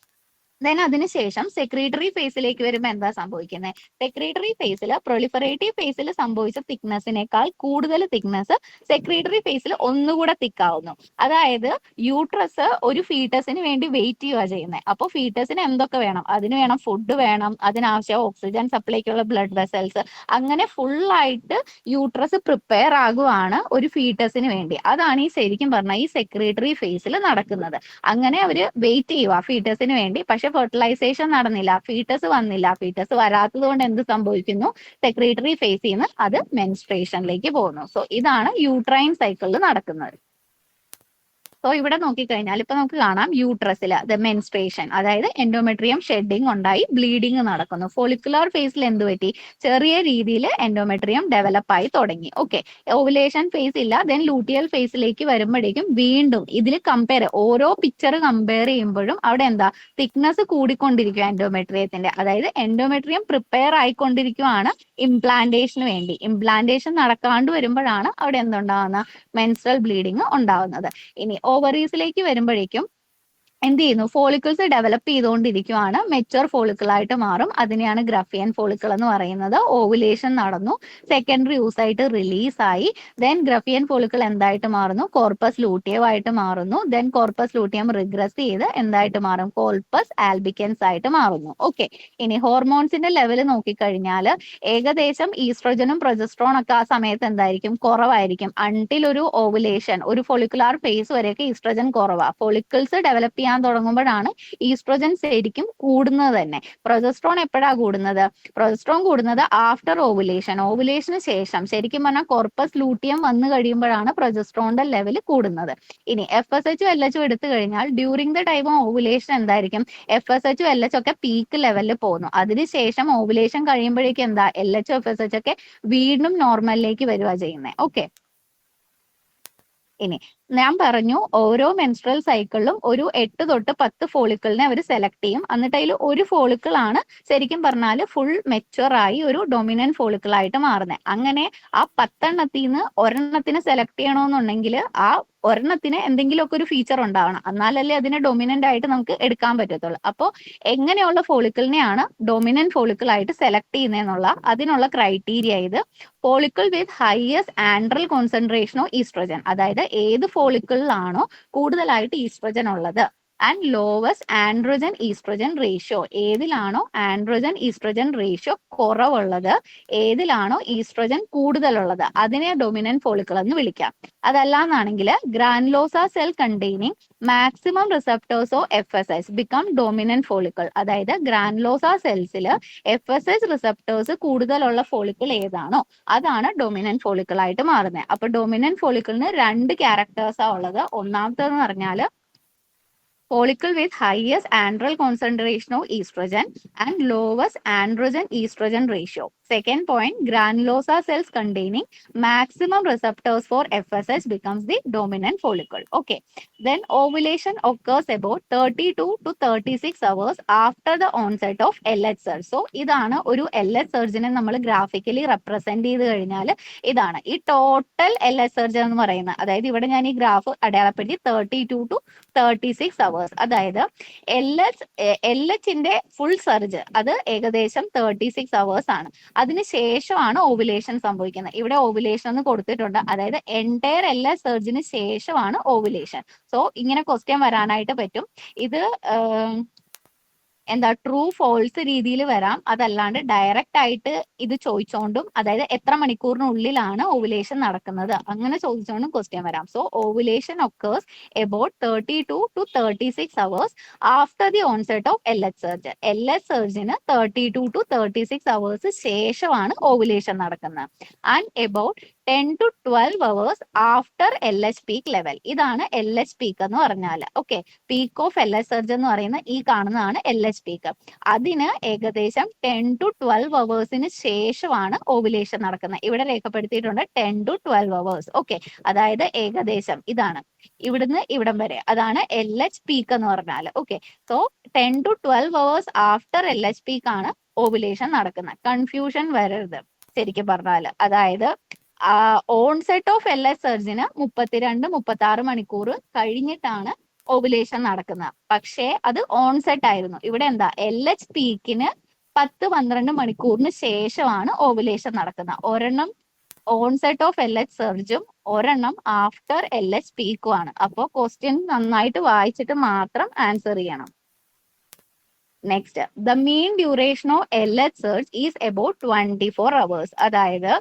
ദെൻ അതിനുശേഷം സെക്രീറ്ററി ഫേസിലേക്ക് വരുമ്പോൾ എന്താ സംഭവിക്കുന്നത്? സെക്രീറ്ററി ഫേസിൽ പ്രൊളിഫറേറ്റീവ് ഫേസിൽ സംഭവിച്ച തിക്നെസ്സിനേക്കാൾ കൂടുതൽ തിക്നെസ് സെക്രീറ്ററി ഫേസിൽ ഒന്നുകൂടെ തിക്കാവുന്നു. അതായത് യൂട്രസ് ഒരു ഫീറ്റസിന് വേണ്ടി വെയിറ്റ് ചെയ്യുക ചെയ്യുന്നത്. അപ്പോൾ ഫീറ്റസിന് എന്തൊക്കെ വേണം? അതിന് വേണം ഫുഡ് വേണം, അതിനാവശ്യം ഓക്സിജൻ സപ്ലൈക്കുള്ള ബ്ലഡ് വെസൽസ്, അങ്ങനെ ഫുള്ളായിട്ട് യൂട്രസ് പ്രിപ്പയർ ആകുവാണ് ഒരു ഫീറ്റസിന് വേണ്ടി. അതാണ് ഈ ശരിക്കും പറഞ്ഞാൽ ഈ സെക്രീറ്ററി ഫേസിൽ നടക്കുന്നത്. അങ്ങനെ അവര് വെയിറ്റ് ചെയ്യുക ഫീറ്റസിന് വേണ്ടി. പക്ഷെ ഫെർട്ടിലൈസേഷൻ നടന്നില്ല, ഫീറ്റസ് വന്നില്ല. ഫീറ്റസ് വരാത്തത് കൊണ്ട് എന്ത് സംഭവിക്കുന്നു? സെക്രീറ്ററി ഫേസിൽ നിന്ന് അത് മെൻസ്ട്രേഷനിലേക്ക് പോകുന്നു. സോ ഇതാണ് യൂട്രൈൻ സൈക്കിളിൽ നടക്കുന്നത്. സോ ഇവിടെ നോക്കിക്കഴിഞ്ഞാൽ ഇപ്പൊ നമുക്ക് കാണാം യൂട്രസിൽ ദ മെൻസ്ട്രേഷൻ, അതായത് എൻഡോമെട്രിയം ഷെഡിങ് ഉണ്ടായി ബ്ലീഡിങ് നടക്കുന്നു. ഫോളിക്കുലർ ഫേസിൽ എന്ത് പറ്റി? ചെറിയ രീതിയിൽ എൻഡോമെട്രിയം ഡെവലപ്പ് ആയി തുടങ്ങി. ഓക്കെ, ഓവുലേഷൻ ഫേസ് ഇല്ല. ദെൻ ലൂട്ടിയൽ ഫേസിലേക്ക് വരുമ്പോഴേക്കും വീണ്ടും ഇതിൽ ഓരോ പിക്ചർ കമ്പയർ ചെയ്യുമ്പോഴും അവിടെ എന്താ തിക്നെസ് കൂടിക്കൊണ്ടിരിക്കും എൻഡോമെട്രിയത്തിന്റെ. അതായത് എൻഡോമെട്രിയം പ്രിപ്പയർ ആയിക്കൊണ്ടിരിക്കുവാണ് ഇംപ്ലാന്റേഷന് വേണ്ടി. ഇംപ്ലാന്റേഷൻ നടക്കാണ്ട് വരുമ്പോഴാണ് അവിടെ എന്തുണ്ടാവുന്ന മെൻസ്ട്രൽ ബ്ലീഡിങ് ഉണ്ടാവുന്നത്. ഇനി ഓവറീസിലേക്ക് വരുമ്പോഴേക്കും എന്ത് ചെയ്യുന്നു? ഫോളിക്കിൾസ് ഡെവലപ്പ് ചെയ്തുകൊണ്ടിരിക്കുവാണ്, മെച്ചുവർ ഫോളിക്കിൾ ആയിട്ട് മാറും. അതിനെയാണ് ഗ്രഫിയൻ ഫോളിക്കിൾ എന്ന് പറയുന്നത്. ഓവുലേഷൻ നടന്നു, സെക്കൻഡറി യൂസായിട്ട് റിലീസായി. ദെൻ ഗ്രഫിയൻ ഫോളിക്കിൾ എന്തായിട്ട് മാറുന്നു? കോർപ്പസ് ലൂട്ടിയം ആയിട്ട് മാറുന്നു. ദെൻ കോർപ്പസ് ലൂട്ടിയം റിഗ്രസ് ചെയ്ത് എന്തായിട്ട് മാറും? കോർപ്പസ് ആൽബിക്കൻസ് ആയിട്ട് മാറുന്നു. ഓക്കെ, ഇനി ഹോർമോൺസിന്റെ ലെവൽ നോക്കിക്കഴിഞ്ഞാൽ ഏകദേശം ഈസ്ട്രോജനും പ്രൊജസ്ട്രോൺ ഒക്കെ ആ സമയത്ത് എന്തായിരിക്കും? കുറവായിരിക്കും. അൺടിൽ ഒരു ഓവുലേഷൻ, ഒരു ഫോളിക്കുലാർ ഫേസ് വരെയൊക്കെ ഈസ്ട്രോജൻ കുറവാണ്. ഫോളിക്കിൾസ് ഡെവലപ്പ് ചെയ്യാൻ തുടങ്ങുമ്പോഴാണ് ഈസ്ട്രോജൻ ശരിക്കും കൂടുന്നത് തന്നെ. പ്രൊജസ്ട്രോൺ എപ്പോഴാണ് കൂടുന്നത്? പ്രൊജസ്ട്രോൺ കൂടുന്നത് ആഫ്റ്റർ ഓവുലേഷൻ. ഓവുലേഷന് ശേഷം ശരിക്കും പറഞ്ഞാൽ കോർപ്പസ് ലൂട്ടിയം വന്നു കഴിയുമ്പോഴാണ് പ്രൊജസ്ട്രോണിന്റെ ലെവൽ കൂടുന്നത്. ഇനി FSH LH എടുത്തു കഴിഞ്ഞാൽ during the time of ovulation എന്തായിരിക്കും? FSH LH ഒക്കെ പീക്ക് ലെവലിൽ പോകുന്നു. അതിനുശേഷം ഓവുലേഷൻ കഴിയുമ്പോഴേക്കും എന്താ? LH FSH ഒക്കെ വീണ്ടും നോർമലിലേക്ക് വരിക ചെയ്യുന്നത്. ഓക്കെ, ഇനി ഞാൻ പറഞ്ഞു ഓരോ മെൻസ്ട്രൽ സൈക്കിളിലും ഒരു 8 തൊട്ട് 10 ഫോളിക്കിളിനെ അവർ സെലക്ട് ചെയ്യും. എന്നിട്ട് അതിൽ ഒരു ഫോളിക്കിൾ ആണ് ശരിക്കും പറഞ്ഞാൽ ഫുൾ മെച്ചുവർ ആയി ഒരു ഡൊമിനന്റ് ഫോളിക്കിൾ ആയിട്ട് മാറുന്നത്. അങ്ങനെ ആ 10 എണ്ണത്തിൽ നിന്ന് ഒരെണ്ണത്തിന് സെലക്ട് ചെയ്യണമെന്നുണ്ടെങ്കിൽ ആ ഒരെണ്ണത്തിന് എന്തെങ്കിലുമൊക്കെ ഒരു ഫീച്ചർ ഉണ്ടാവണം, എന്നാലല്ലേ അതിനെ ഡൊമിനന്റ് ആയിട്ട് നമുക്ക് എടുക്കാൻ പറ്റത്തുള്ളൂ. അപ്പോൾ എങ്ങനെയുള്ള ഫോളിക്കിളിനെയാണ് ഡൊമിനന്റ് ഫോളിക്കിൾ ആയിട്ട് സെലക്ട് ചെയ്യുന്നതെന്നുള്ള അതിനുള്ള ക്രൈറ്റീരിയ ഇത് follicle with highest antral concentration of oestrogen, അതായത് ഏത് ഫോളിക്കിളിലാണോ കൂടുതലായിട്ട് ഈസ്ട്രോജൻ ഉള്ളത്, and lowest androgen oestrogen ratio, ഏതിലാണോ ആൻഡ്രോജൻ ഈസ്ട്രോജൻ റേഷ്യോ കുറവുള്ളത്, ഏതിലാണോ ഈസ്ട്രോജൻ കൂടുതലുള്ളത്, അതിനെ ഡൊമിനന്റ് ഫോളിക്കിൾ എന്ന് വിളിക്കാം. അതല്ലാന്നാണെങ്കിൽ granulosa cell containing maximum receptors of FSH become dominant follicle, അതായത് ഗ്രാനുലോസ സെൽസിൽ FSH റിസപ്റ്റേഴ്സ് കൂടുതലുള്ള ഫോളിക്കിൾ ഏതാണോ അതാണ് ഡൊമിനന്റ് ഫോളിക്കിൾ ആയിട്ട് മാറുന്നത്. അപ്പൊ ഡൊമിനന്റ് ഫോളിക്കിളിന് 2 ക്യാരക്ടേഴ്സാ ഉള്ളത്. ഒന്നാമത്തെന്ന് പറഞ്ഞാൽ follicle with highest andral concentration of estrogen and lowest androgen estrogen ratio. Second point, granulosa cells containing maximum receptors for FSH becomes the dominant follicle. Okay. Then ovulation occurs about 32 to 36 hours after the onset of LH surge. So, ഇതാണ് ഒരു LH surgeനെ നമ്മൾ graphically represent ചെയ്ത് കഴിഞ്ഞാൽ ഇതാണ് ഈ total LH surge എന്ന് പറയുന്നത്. അതായത് ഇവിടെ ഞാൻ ഈ ഗ്രാഫ് അടയാളപ്പെടുത്തി 32 to 36 hours. അതായത് LHന്റെ ഫുൾ സർജ് അത് ഏകദേശം 36 hours ആണ്. അതിനുശേഷമാണ് ഓവുലേഷൻ സംഭവിക്കുന്നത്. ഇവിടെ ഓവുലേഷൻ എന്ന് കൊടുത്തിട്ടുണ്ട്, അതായത് എൻറ്റയർ LH സർജിന് ശേഷമാണ് ഓവുലേഷൻ. സോ ഇങ്ങനെ ക്വസ്റ്റ്യൻ വരാനായിട്ട് പറ്റും. ഇത് എന്താ ട്രൂ ഫോൾസ് രീതിയിൽ വരാം, അതല്ലാണ്ട് ഡയറക്റ്റ് ആയിട്ട് ഇത് ചോദിച്ചോണ്ടും, അതായത് എത്ര മണിക്കൂറിനുള്ളിലാണ് ഓവുലേഷൻ നടക്കുന്നത് അങ്ങനെ ചോദിച്ചോണ്ടും ക്വസ്റ്റ്യൻ വരാം. So ovulation occurs about 32 to 36 hours after the onset of LH surge. LH സർജിന് 32 to 36 hours ശേഷമാണ് ഓവുലേഷൻ നടക്കുന്നത്. And about 10 to 12 hours after LH peak level. ഇതാണ് LH പീക്ക് എന്ന് പറഞ്ഞാൽ. Okay, peak of LH surge എന്ന് പറയുന്ന ഈ കാണുന്നതാണ് LH peak. അതിന് ഏകദേശം 10 to 12 hours ശേഷമാണ് ഓവുലേഷൻ നടക്കുന്നത്. ഇവിടെ രേഖപ്പെടുത്തിയിട്ടുണ്ട് 10 to 12 hours. ഓക്കെ, അതായത് ഏകദേശം ഇതാണ് ഇവിടുന്ന് ഇവിടം വരെ, അതാണ് LH പീക്ക് എന്ന് പറഞ്ഞാൽ. Okay, so 10 to 12 hours after LH peak ആണ് ഓവുലേഷൻ നടക്കുന്നത്. കൺഫ്യൂഷൻ വരരുത് ശരിക്കും പറഞ്ഞാൽ. അതായത് ഓൺസെറ്റ് ഓഫ് LH സർജിന് 32-36 മണിക്കൂർ കഴിഞ്ഞിട്ടാണ് ഓവുലേഷൻ നടക്കുന്നത്. പക്ഷേ അത് ഓൺസെറ്റ് ആയിരുന്നു. ഇവിടെ എന്താ LH പീക്കിന് 10-12 മണിക്കൂറിന് ശേഷമാണ് ഓവുലേഷൻ നടക്കുന്നത്. ഒരെണ്ണം ഓൺസെറ്റ് ഓഫ് LH സർജും ഒരെണ്ണം ആഫ്റ്റർ LH പീക്കും ആണ്. അപ്പോൾ ക്വസ്റ്റ്യൻ നന്നായിട്ട് വായിച്ചിട്ട് മാത്രം ആൻസർ ചെയ്യണം. Next, the mean duration of LH surge is about 24 hours. അതായത്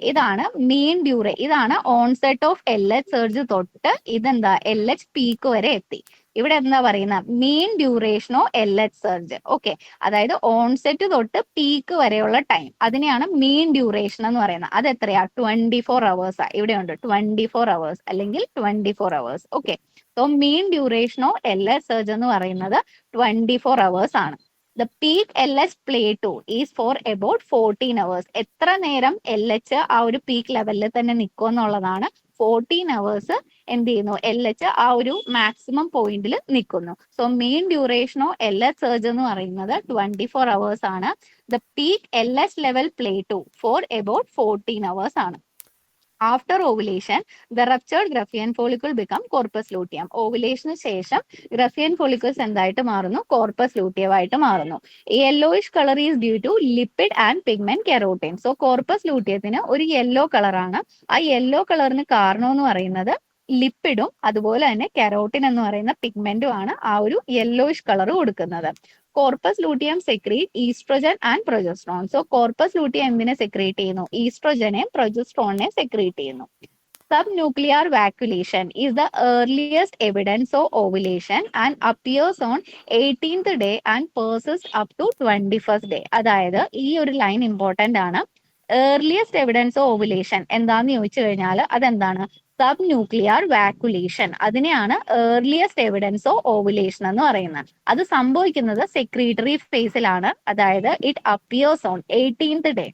ഇതാണ് മീൻ ഇതാണ് ഓൺസെറ്റ് ഓഫ് LH സർജ് തൊട്ട് ഇതെന്താ LH പീക്ക് വരെ എത്തി. ഇവിടെ എന്താ പറയുന്ന mean duration of LH surge. Okay, അതായത് ഓൺസെറ്റ് തൊട്ട് പീക്ക് വരെയുള്ള ടൈം, അതിനെയാണ് മീൻ ഡ്യൂറേഷൻ എന്ന് പറയുന്നത്. അത് എത്രയാ? 24 hours. ഇവിടെ ഉണ്ട് 24 hours അല്ലെങ്കിൽ 24 hours. Okay, so mean duration of LH surge എന്ന് പറയുന്നത് 24 hours ആണ്. The peak LH plateau is for about 14 hours. എത്ര നേരം LH ആ ഒരു പീക്ക് ലെവലിൽ തന്നെ നിൽക്കും എന്നുള്ളതാണ്. 14 hours എന്ത് ചെയ്യുന്നു, LH ആ ഒരു മാക്സിമം പോയിന്റിൽ നിൽക്കുന്നു. So mean duration of LH surge എന്ന് പറയുന്നത് 24 hours ആണ്. The peak LH level plateau for about 14 hours ആണ്. After ovulation, the ruptured Graafian follicle become corpus luteum. Ovulation ശേഷം Graafian follicles എന്തായിട്ട് മാറുന്നു, corpus luteum ആയിട്ട് മാറുന്നു. Yellowish color is due to lipid and pigment keratin. So corpus luteumത്തിന് ഒരു yellow കളറാണ്. ആ yellow കളറിന് കാരണം എന്ന് പറയുന്നത് ലിപ്പിഡും അതുപോലെ തന്നെ കെരോട്ടിൻ എന്ന് പറയുന്ന പിഗ്മെന്റും ആണ് ആ ഒരു യെല്ലോയിഷ് കളർ കൊടുക്കുന്നത്. Corpus luteum secrete oestrogen and progesterone. So corpus luteum എന്തിനെ സെക്രീറ്റ് ചെയ്യുന്നു, ഈസ്ട്രോജനെയും പ്രൊജസ്ട്രോണിനെയും സെക്രീറ്റ് ചെയ്യുന്നു. Subnuclear vacuolation is the earliest evidence of ovulation and appears on 18th day and persists up to 21st day. അതായത് ഈ ഒരു line important ആണ്. Earliest evidence of ovulation എന്താന്ന് ചോദിച്ചു കഴിഞ്ഞാൽ അതെന്താണ്, സബ് ന്യൂക്ലിയർ വാക്കുലേഷൻ. അതിനെയാണ് ഏർലിയസ്റ്റ് എവിഡൻസ് ഓഫ് ഓവുലേഷൻ എന്ന് പറയുന്നത്. അത് സംഭവിക്കുന്നത് സെക്രീറ്ററി ഫേസിലാണ്. അതായത് it appears on 18th day.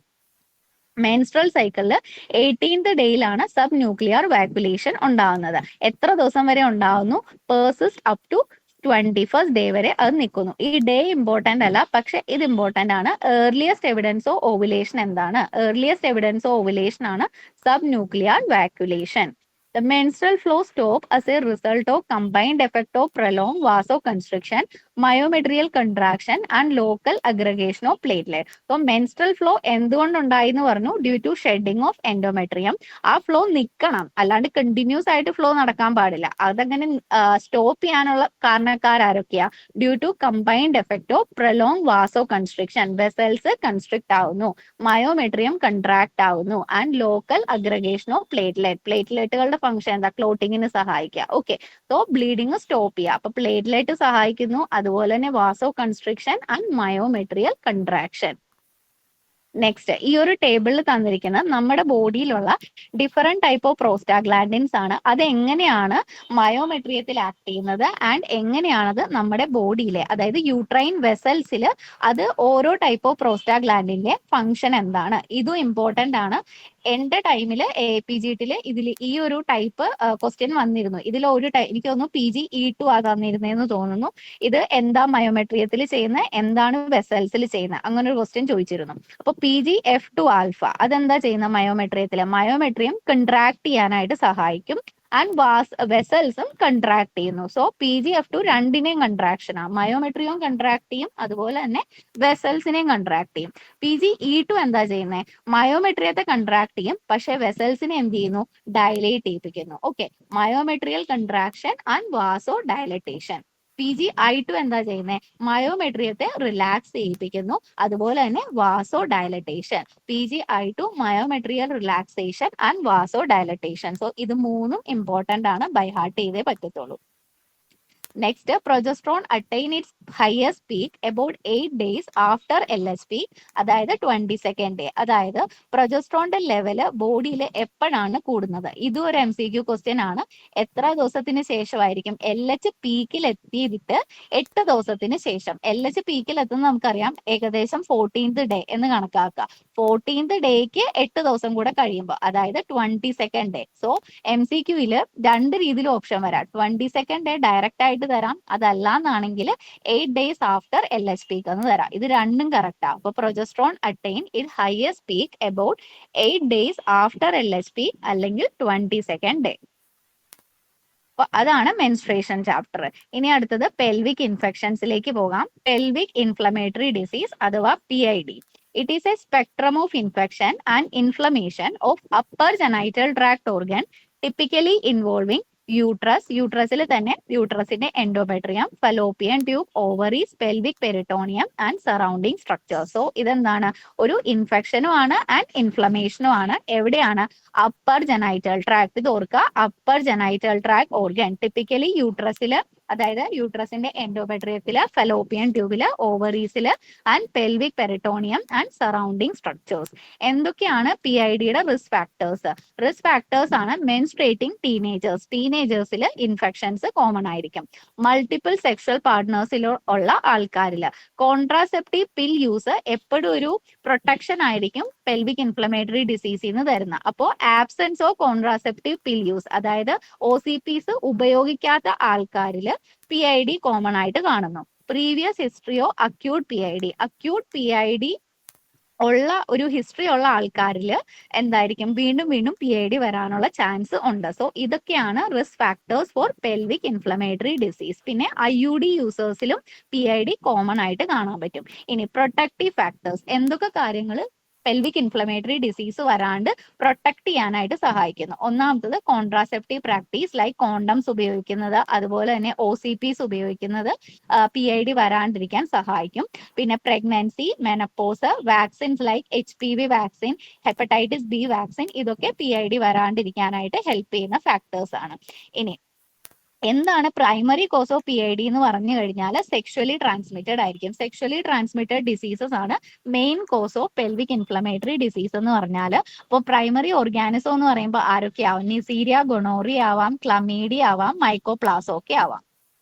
Menstrual സൈക്കിളിൽ 18th ഡേയിലാണ് സബ് ന്യൂക്ലിയർ വാക്കുലേഷൻ ഉണ്ടാകുന്നത്. എത്ര ദിവസം വരെ ഉണ്ടാകുന്നു, persist up to 21st day വരെ അത് നിൽക്കുന്നു. ഈ ഡേ ഇമ്പോർട്ടന്റ് അല്ല, പക്ഷെ ഇത് ഇമ്പോർട്ടന്റ് ആണ്. ഏർലിയസ്റ്റ് എവിഡൻസ് ഓഫ് ഓവുലേഷൻ എന്താണ്, ഏർലിയസ്റ്റ് എവിഡൻസ് ഓഫ് ഓവുലേഷൻ ആണ് sub nuclear vacuolation. The menstrual flow stops as a result of combined effect of prolonged vasoconstriction, myometrial contraction and local aggregation of platelet. So menstrual flow എന്തുകൊണ്ടുണ്ടായി എന്ന് പറഞ്ഞു, due to shedding of endometrium. ആ flow നിൽക്കണം, അല്ലാണ്ട് continuous ആയിട്ട് flow നടക്കാൻ പാടില്ല. അതങ്ങനെ സ്റ്റോപ്പ് ചെയ്യാനുള്ള കാരണക്കാരൊക്കെയാ, due to combined effect of prolong vasoconstriction. Vessels constrict ആവുന്നു, മയോമെട്രിയം കൺട്രാക്ട് ആവുന്നു ആൻഡ് ലോക്കൽ അഗ്രഗേഷൻ ഓഫ് പ്ലേറ്റ്ലെറ്റുകളുടെ ഫംഗ്ഷൻ എന്താ, ക്ലോട്ടിങ്ങിന് സഹായിക്കുക. ഓക്കെ, സോ ബ്ലീഡിങ് സ്റ്റോപ്പ് ചെയ്യുക. അപ്പൊ പ്ലേറ്റ്ലെറ്റ് സഹായിക്കുന്നു, അതുപോലെ തന്നെ vaso constriction and myometrial contraction. Next, ഈ ഒരു ടേബിളിൽ തന്നിരിക്കുന്ന നമ്മുടെ ബോഡിയിലുള്ള ഡിഫറെന്റ് ടൈപ്പ് ഓഫ് പ്രോസ്റ്റാഗ്ലാൻഡിൻസ് ആണ്. അത് എങ്ങനെയാണ് മയോമെട്രിയത്തിൽ ആക്ട് ചെയ്യുന്നത് ആൻഡ് എങ്ങനെയാണത് നമ്മുടെ ബോഡിയിലെ, അതായത് യൂട്രൈൻ വെസൽസിൽ അത് ഓരോ ടൈപ്പ് ഓഫ് പ്രോസ്റ്റാഗ്ലാൻഡിന്റെ ഫംഗ്ഷൻ എന്താണ്, ഇതും ഇമ്പോർട്ടന്റ് ആണ്. എന്റെ ടൈമില് APGT ഇതിൽ ഈ ഒരു ടൈപ്പ് ക്വസ്റ്റ്യൻ വന്നിരുന്നു. ഇതിൽ ഒരു എനിക്ക് തോന്നുന്നു PGE2 ആ തന്നിരുന്നതെന്ന് തോന്നുന്നു. ഇത് എന്താ മയോമെട്രിയത്തിൽ ചെയ്യുന്നത്, എന്താണ് വെസൽസിൽ ചെയ്യുന്നത്, അങ്ങനെ ഒരു ക്വസ്റ്റ്യൻ ചോദിച്ചിരുന്നു. അപ്പൊ PGF2 ആൽഫ അതെന്താ ചെയ്യുന്ന, മയോമെട്രിയത്തില് മയോമെട്രിയം കൺട്രാക്ട് ചെയ്യാനായിട്ട് സഹായിക്കും ആൻഡ് വെസൽസും കൺട്രാക്ട് ചെയ്യുന്നു. സോ PGF2 രണ്ടിനെയും കൺട്രാക്ഷൻ ആണ്, മയോമെട്രിയും കൺട്രാക്ട് ചെയ്യും, അതുപോലെ തന്നെ വെസൽസിനെയും കൺട്രാക്ട് ചെയ്യും. PGE2 എന്താ ചെയ്യുന്നത്, മയോമെട്രിയത്തെ കൺട്രാക്ട് ചെയ്യും, പക്ഷെ വെസൽസിനെ എന്ത് ചെയ്യുന്നു, ഡയലേറ്റ് ചെയ്യിപ്പിക്കുന്നു. Okay, myometrial contraction and vaso dilatation. PGI2 എന്താ ചെയ്യുന്നത്, മയോമെട്രിയത്തെ റിലാക്സ് ചെയ്യിപ്പിക്കുന്നു, അതുപോലെ തന്നെ vaso dilatation. PGI2 myometrial relaxation and vaso dilatation. So ഇത് മൂന്നും ഇമ്പോർട്ടന്റ് ആണ്, ബൈ ഹാർട്ട് ചെയ്തേ പറ്റത്തുള്ളൂ. Next, progesterone attain its highest peak about 8 days after LH peak, അതായത് 22nd ഡേ. അതായത് പ്രൊജസ്ട്രോണിന്റെ ലെവല് ബോഡിയിൽ എപ്പോഴാണ് കൂടുന്നത്, ഇതും ഒരു MCQ ക്വസ്റ്റ്യൻ ആണ്. എത്ര ദിവസത്തിന് ശേഷമായിരിക്കും LH പീക്കിൽ എത്തിയിട്ട് 8 ദിവസത്തിന് ശേഷം. LH പീക്കിൽ എത്തുന്നത് നമുക്കറിയാം ഏകദേശം 14th ഡേ എന്ന് കണക്കാക്കുക. 14th ഡേക്ക് 8 ദിവസം കൂടെ കഴിയുമ്പോൾ, അതായത് 22nd ഡേ. സോ MCQയില് രണ്ട് രീതിയിൽ ഓപ്ഷൻ വരാം. 22nd ഡേ ഡയറക്റ്റ് ആയിട്ട് തരാം, അതല്ലാന്നാണെങ്കിൽ 8 days ആഫ്റ്റർ LH പീക്ക് എന്ന് തരാം. ഇത് രണ്ടും കറക്റ്റ് ആണ്. അപ്പൊ progesterone attain it highest peak about 8 days after LH peak അല്ലെങ്കിൽ 22nd ഡേ. അപ്പൊ അതാണ് മെൻസ്ട്രേഷൻ ചാപ്റ്റർ. ഇനി അടുത്തത് പെൽവിക് ഇൻഫെക്ഷൻസിലേക്ക് പോകാം. പെൽവിക് ഇൻഫ്ലമേറ്ററി ഡിസീസ് അഥവാ PID. It is a spectrum of infection and inflammation of upper genital tract organ, typically involving യൂട്രസിൽ തന്നെ യൂട്രസിന്റെ endometrium, fallopian tube, ovaries, pelvic peritoneum and surrounding structure. So ഇതെന്താണ്, ഒരു ഇൻഫെക്ഷനും ആണ് ആൻഡ് ഇൻഫ്ലമേഷനും ആണ്. എവിടെയാണ്, അപ്പർ ജനൈറ്റൽ ട്രാക്ട്. ഇത് ഓർക്കുക, upper genital tract organ typically യൂട്രസിൽ, അതായത് യൂട്രസിന്റെ എൻഡോമെട്രിയത്തില്, ഫലോപ്പിയൻ ട്യൂബില്, ഓവറീസില് and pelvic peritoneum and surrounding structures. എന്തൊക്കെയാണ് PIDയുടെ റിസ്ക് ഫാക്ടേഴ്സ്? റിസ്ക് ഫാക്ടേഴ്സ് ആണ് മെൻസ്ട്രേറ്റിംഗ് ടീനേജേഴ്സിൽ ഇൻഫെക്ഷൻസ് കോമൺ ആയിരിക്കും. മൾട്ടിപ്പിൾ സെക്ഷൽ പാർട്ട്നേഴ്സിൽ ഉള്ള ആൾക്കാരിൽ കോൺട്രാസെപ്റ്റീവ് പിൽ യൂസ് എപ്പോഴും ഒരു പ്രൊട്ടക്ഷൻ ആയിരിക്കും പെൽവിക് ഇൻഫ്ലമേറ്ററി ഡിസീസിൽ നിന്ന് തരുന്ന. അപ്പോൾ absence of contraceptive pill use, അതായത് OCPs ഉപയോഗിക്കാത്ത ആൾക്കാരിൽ PID കോമൺ ആയിട്ട് കാണുന്നു. പ്രീവിയസ് ഹിസ്റ്ററിയോ അക്യൂട്ട് PID ഉള്ള ഒരു ഹിസ്റ്ററി ഉള്ള ആൾക്കാരിൽ എന്തായിരിക്കും വീണ്ടും വീണ്ടും PID വരാനുള്ള ചാൻസ് ഉണ്ട്. സോ ഇതൊക്കെയാണ് risk factors four pelvic inflammatory disease. പിന്നെ IUD യൂസേഴ്സിലും PID കോമൺ ആയിട്ട് കാണാൻ പറ്റും. ഇനി പ്രൊട്ടക്റ്റീവ് ഫാക്ടേഴ്സ്, എന്തൊക്കെ കാര്യങ്ങൾ പെൽവിക് ഇൻഫ്ലമേറ്ററി ഡിസീസ് വരാണ്ട് പ്രൊട്ടക്ട് ചെയ്യാനായിട്ട് സഹായിക്കുന്നു? ഒന്നാമത്തത് കോൺട്രാസെപ്റ്റീവ് പ്രാക്ടീസ് ലൈക്ക് കോണ്ടംസ് ഉപയോഗിക്കുന്നത്, അതുപോലെ തന്നെ OCPs ഉപയോഗിക്കുന്നത് PID വരാണ്ടിരിക്കാൻ സഹായിക്കും. പിന്നെ pregnancy, menopause, vaccines like HPV vaccine, hepatitis B vaccine, ഇതൊക്കെ PID വരാണ്ടിരിക്കാനായിട്ട് ഹെൽപ്പ് ചെയ്യുന്ന ഫാക്ടേഴ്സ് ആണ്. ഇനി എന്താണ് പ്രൈമറി കോസ് ഓഫ് PID എന്ന് പറഞ്ഞു കഴിഞ്ഞാൽ സെക്ഷുവലി ട്രാൻസ്മിറ്റഡ് ആയിരിക്കും. സെക്ഷുവലി ട്രാൻസ്മിറ്റഡ് ഡിസീസസ് ആണ് main cause of pelvic inflammatory disease എന്ന് പറഞ്ഞാൽ. അപ്പോൾ പ്രൈമറി ഓർഗാനിസം എന്ന് പറയുമ്പോൾ ആരൊക്കെയാവും? നിസീരിയ, ഗൊണോറിയ ആവാം, ക്ലമീഡിയ ആവാം, മൈക്കോപ്ലാസോ ഒക്കെ ആവാം.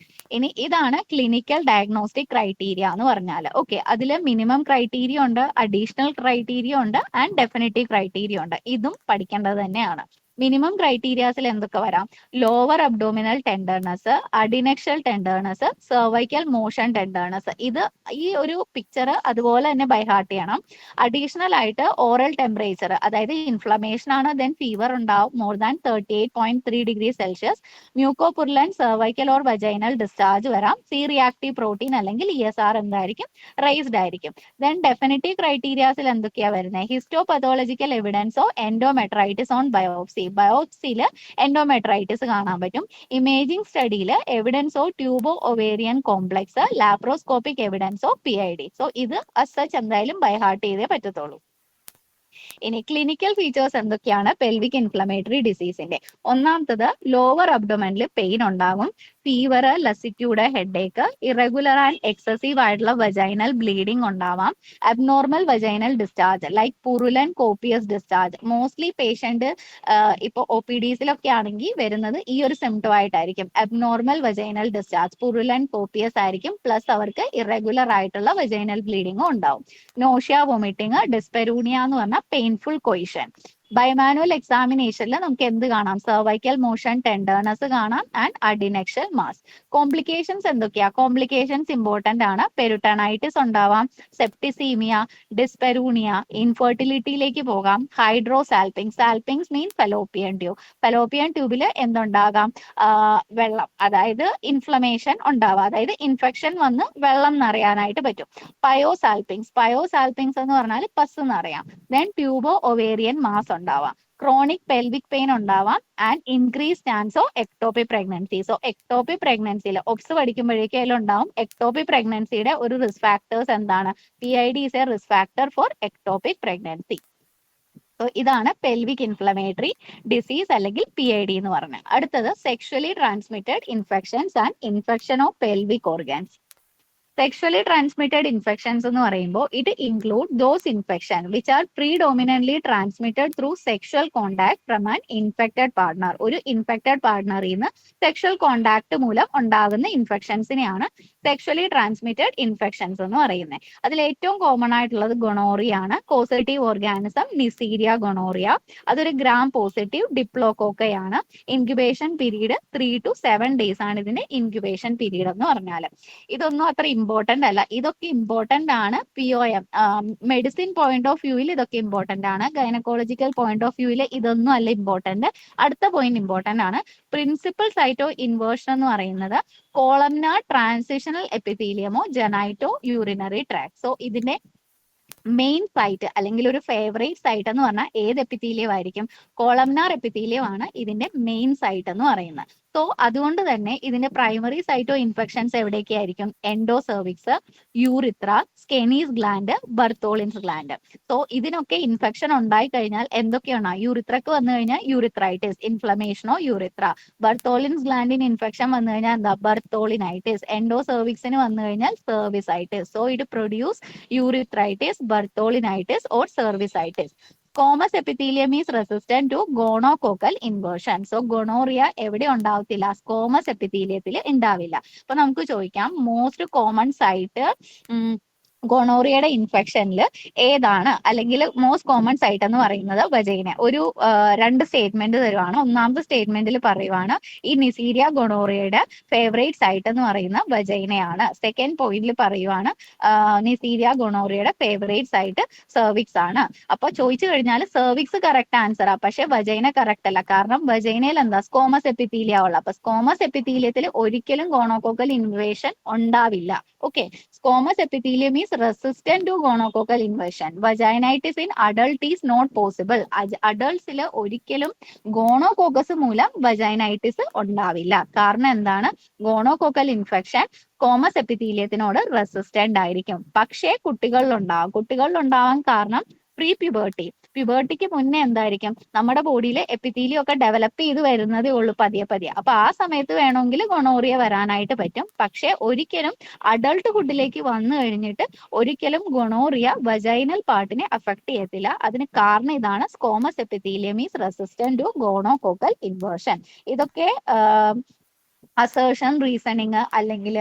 ഇനി ഇതാണ് ക്ലിനിക്കൽ ഡയഗ്നോസ്റ്റിക് ക്രൈറ്റീരിയ എന്ന് പറഞ്ഞാൽ. ഓക്കെ, അതിൽ മിനിമം ക്രൈറ്റീരിയ ഉണ്ട്, അഡീഷണൽ ക്രൈറ്റീരിയ ഉണ്ട് ആൻഡ് ഡെഫിനിറ്റീവ് ക്രൈറ്റീരിയ ഉണ്ട്. ഇതും പഠിക്കേണ്ടത് തന്നെയാണ്. മിനിമം ക്രൈറ്റീരിയാസിൽ എന്തൊക്കെ വരാം? Lower abdominal tenderness, adnexal tenderness, cervical motion tenderness. ഇത് ഈ ഒരു പിക്ചർ അതുപോലെ തന്നെ ബൈഹാർട്ട് ചെയ്യണം. അഡീഷണൽ ആയിട്ട് ഓറൽ ടെമ്പറേച്ചർ, അതായത് ഇൻഫ്ലമേഷൻ ആണ്, ദെൻ ഫീവർ ഉണ്ടാവും more than 38.3 degree Celsius, mucopurulent cervical or vaginal discharge വരാം, C റിയാക്റ്റീവ് പ്രോട്ടീൻ അല്ലെങ്കിൽ ESR എന്തായിരിക്കും? റൈസ്ഡ് ആയിരിക്കും. ദെൻ ഡെഫിനിറ്റീവ് ക്രൈറ്റീരിയാസിൽ എന്തൊക്കെയാ വരുന്നത്? Histopathological evidence of endometritis on biopsy. ബയോപ്സിയിൽ എൻഡോമെട്രൈറ്റിസ് കാണാൻ പറ്റും. ഇമേജിംഗ് സ്റ്റഡിയിൽ evidence of tubo ovarian complex, laparoscopic evidence of PID. So ഇത് അസച്ച് എന്തായാലും ബൈഹാർട്ട് ചെയ്തേ പറ്റത്തുള്ളൂ. ഇനി ക്ലിനിക്കൽ ഫീച്ചേഴ്സ് എന്തൊക്കെയാണ് പെൽവിക് ഇൻഫ്ലമേറ്ററി ഡിസീസിന്റെ? ഒന്നാമത്തത് ലോവർ അബ്ഡോമനിൽ പെയിൻ ഉണ്ടാകും, fever, lassitude, headache, irregular and excessive ആയിട്ടുള്ള വജൈനൽ ബ്ലീഡിംഗ് ഉണ്ടാവാം, abnormal vaginal discharge like purulent copious discharge. Mostly patient ഇപ്പോൾ OPDസിലൊക്കെ ആണെങ്കിൽ വരുന്നത് ഈ ഒരു സിംറ്റം ആയിട്ടായിരിക്കും. Abnormal vaginal discharge, purulent copious ആയിരിക്കും, പ്ലസ് അവർക്ക് ഇറഗുലർ ആയിട്ടുള്ള വജൈനൽ ബ്ലീഡിംഗും ഉണ്ടാവും. നോഷ്യ, വൊമിറ്റിംഗ്, ഡിസ്പെരൂണിയ എന്ന് പറഞ്ഞാൽ പെയിൻഫുൾ കൊയിഷൻ. ബൈമാനുവൽ എക്സാമിനേഷനിൽ നമുക്ക് എന്ത് കാണാം? സെർവൈക്കൽ മോഷൻ ടെൻഡർനെസ് കാണാം ആൻഡ് അഡിനെക്ഷൽ മാസ്. കോംപ്ലിക്കേഷൻസ് എന്തൊക്കെയാ? കോംപ്ലിക്കേഷൻസ് ഇമ്പോർട്ടന്റ് ആണ്. പെരിട്ടണൈറ്റിസ് ഉണ്ടാവാം, സെപ്റ്റിസീമിയ, ഡിസ്പെരൂണിയ, ഇൻഫെർട്ടിലിറ്റിയിലേക്ക് പോകാം, ഹൈഡ്രോസാൽപിംഗ്. സാൽപിംഗ്സ് മീൻ ഫലോപ്പിയൻ ട്യൂബ്. ഫലോപ്പിയൻ ട്യൂബിൽ എന്തുണ്ടാകാം? വെള്ളം, അതായത് ഇൻഫ്ലമേഷൻ ഉണ്ടാവാം, അതായത് ഇൻഫെക്ഷൻ വന്ന് വെള്ളം നിറയാനായിട്ട് പറ്റും. പയോസാൽപിംഗ്സ് എന്ന് പറഞ്ഞാൽ പസ് നിറയാം. ദെൻ ട്യൂബോ ഒവേരിയൻ മാസ് ഉണ്ടാവാം, ക്രോണിക് പെൽവിക് പെയിൻ ഉണ്ടാവാം and increase chance of ectopic pregnancy. So ectopic പ്രഗ്നൻസിയിൽ ഒബ്സ് പഠിക്കുമ്പോഴേക്കും അതിലുണ്ടാവും. എക്ടോപിക് പ്രഗ്നൻസിയുടെ ഒരു റിസ്ക് ഫാക്ടേഴ്സ് എന്താണ്? PID is a risk factor for ectopic pregnancy. So ഇതാണ് പെൽവിക് ഇൻഫ്ലമേറ്ററി ഡിസീസ് അല്ലെങ്കിൽ PID എന്ന് പറഞ്ഞത്. അടുത്തത് sexually transmitted infections and infection of pelvic organs. Sexually transmitted infections എന്ന് പറയുമ്പോൾ it include those infection which R പ്രീഡോമിനന്റ്ലി transmitted through sexual contact from an infected partner. ഒരു infected പാർട്ട്ണറിൽ നിന്ന് സെക്ഷൽ കോണ്ടാക്ട് മൂലം ഉണ്ടാകുന്ന ഇൻഫെക്ഷൻസിനെയാണ് സെക്ഷുവലി ട്രാൻസ്മിറ്റഡ് ഇൻഫെക്ഷൻസ് എന്ന് പറയുന്നത്. അതിൽ ഏറ്റവും കോമൺ ആയിട്ടുള്ളത് ഗൊണോറിയ ആണ്. Positive organism Neisseria gonorrhoea. അതൊരു ഗ്രാം പോസിറ്റീവ് ഡിപ്ലോകോക്കയാണ്. ഇൻക്യുബേഷൻ പീരീഡ് 3 to 7 days ആണ് ഇതിന്റെ ഇൻക്യുബേഷൻ പീരീഡ് എന്ന് പറഞ്ഞാൽ. ഇതൊന്നും അത്ര ഇമ്പോർട്ടന്റ് അല്ല. ഇതൊക്കെ ഇമ്പോർട്ടന്റ് ആണ് POM മെഡിസിൻ പോയിന്റ് ഓഫ് വ്യൂവിൽ ഇതൊക്കെ ഇമ്പോർട്ടന്റ് ആണ്. ഗൈനക്കോളജിക്കൽ പോയിന്റ് ഓഫ് വ്യൂവിൽ ഇതൊന്നും അല്ല ഇമ്പോർട്ടന്റ്. അടുത്ത പോയിന്റ് ഇമ്പോർട്ടന്റ് ആണ്. പ്രിൻസിപ്പൽ സൈറ്റ് ഓഫ് ഇൻവേർഷൻ എന്ന് പറയുന്നത് columnar transitional epithelium of genito urinary tract. So ഇതിന്റെ മെയിൻ സൈറ്റ് അല്ലെങ്കിൽ ഒരു ഫേവറേറ്റ് സൈറ്റ് എന്ന് പറഞ്ഞാൽ ഏത് എപ്പിത്തീലിയം ആയിരിക്കും? കോളംനാർ എപ്പിത്തീലിയം ആണ് ഇതിന്റെ മെയിൻ സൈറ്റ് എന്ന് പറയുന്നത്. സോ അതുകൊണ്ട് തന്നെ ഇതിന്റെ പ്രൈമറി സൈറ്റ് ഓഫ് ഇൻഫെക്ഷൻസ് എവിടെയൊക്കെ ആയിരിക്കും? Endo cervix, urethra, Skene's gland, Bartholin's gland. So ഇതിനൊക്കെ ഇൻഫെക്ഷൻ ഉണ്ടായി കഴിഞ്ഞാൽ എന്തൊക്കെയാണ്? യൂറിത്രക്ക് വന്നു കഴിഞ്ഞാൽ യൂറിത്രൈറ്റിസ്, ഇൻഫ്ലമേഷനോ യൂറിത്ര. ബർത്തോളിൻസ് ഗ്ലാൻഡിന് ഇൻഫെക്ഷൻ വന്നു കഴിഞ്ഞാൽ എന്താ? ബർത്തോളിനൈറ്റിസ്. എൻഡോ സെർവിക്സിന് വന്നു കഴിഞ്ഞാൽ cervicitis. So it produce urethritis, bartholinitis or cervicitis. Squamous epithelium is resistant to gonococcal invasion. So gonorrhoea എവിടെ ഉണ്ടാവത്തില്ല? സ്കോമസ് എപ്പിത്തീലിയത്തിൽ ഉണ്ടാവില്ല. അപ്പൊ നമുക്ക് ചോദിക്കാം, മോസ്റ്റ് കോമൺ സൈറ്റ് ഗൊണോറിയയുടെ ഇൻഫെക്ഷനിൽ ഏതാണ്? അല്ലെങ്കിൽ മോസ്റ്റ് കോമൺ സൈറ്റ് എന്ന് പറയുന്നത് വജൈന. ഒരു രണ്ട് സ്റ്റേറ്റ്മെന്റ് തരുവാണ്. ഒന്നാമത്തെ സ്റ്റേറ്റ്മെന്റിൽ പറയുവാണ് ഈ നിസീരിയ ഗൊണോറിയയുടെ ഫേവറേറ്റ് സൈറ്റ് എന്ന് പറയുന്ന വജൈനയാണ്. സെക്കൻഡ് പോയിന്റിൽ പറയുവാണ് നിസീരിയ ഗൊണോറിയയുടെ ഫേവറേറ്റ് സൈറ്റ് സെർവിക്സ് ആണ്. അപ്പൊ ചോദിച്ചു കഴിഞ്ഞാൽ സെർവിക്സ് കറക്റ്റ് ആൻസറാ, പക്ഷെ വജൈന കറക്റ്റ് അല്ല. കാരണം വജൈനയിൽ എന്താ? സ്കോമസ് എപ്പിത്തീലിയ ഉള്ള. അപ്പൊ സ്കോമസ് എപ്പിത്തീലിയത്തിൽ ഒരിക്കലും ഗോണോകോക്കൽ ഇൻവേഷൻ ഉണ്ടാവില്ല. Okay, squamous epithelium is resistant to gonococcal invasion. Vaginitis in adult is not possible. അഡൾട്ട്സിൽ ഒരിക്കലും ഗോണോകോക്കസ് മൂലം വജൈനൈറ്റിസ് ഉണ്ടാവില്ല. കാരണം എന്താണ്? ഗോണോകോക്കൽ ഇൻഫെക്ഷൻ സ്കോമസ് എപ്പിത്തീലിയത്തിനോട് റെസിസ്റ്റന്റ് ആയിരിക്കും. പക്ഷേ കുട്ടികളിലുണ്ടാവാൻ കാരണം പ്രീ പ്യൂബേർട്ടി. പ്യൂബേർട്ടിക്ക് മുന്നേ എന്തായിരിക്കും? നമ്മുടെ ബോഡിയിൽ എപ്പിത്തീലിയം ഒക്കെ ഡെവലപ്പ് ചെയ്ത് വരുന്നതേ ഉള്ളൂ പതിയെ പതിയെ. അപ്പൊ ആ സമയത്ത് വേണമെങ്കിൽ ഗൊണോറിയ വരാനായിട്ട് പറ്റും. പക്ഷെ ഒരിക്കലും അഡൾട്ട് ഹുഡിലേക്ക് വന്നു കഴിഞ്ഞിട്ട് ഒരിക്കലും ഗൊണോറിയ വജൈനൽ പാർട്ടിനെ അഫക്ട് ചെയ്യത്തില്ല. അതിന് കാരണം ഇതാണ്, squamous epithelium is resistant to gonococcal invasion. ഇതൊക്കെ അസേർഷൻ റീസണിങ് അല്ലെങ്കിൽ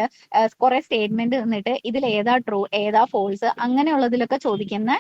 കുറെ സ്റ്റേറ്റ്മെന്റ് തന്നിട്ട് ഇതിൽ ഏതാ ട്രൂ ഏതാ ഫോൾസ് അങ്ങനെയുള്ളതിലൊക്കെ ചോദിക്കുന്ന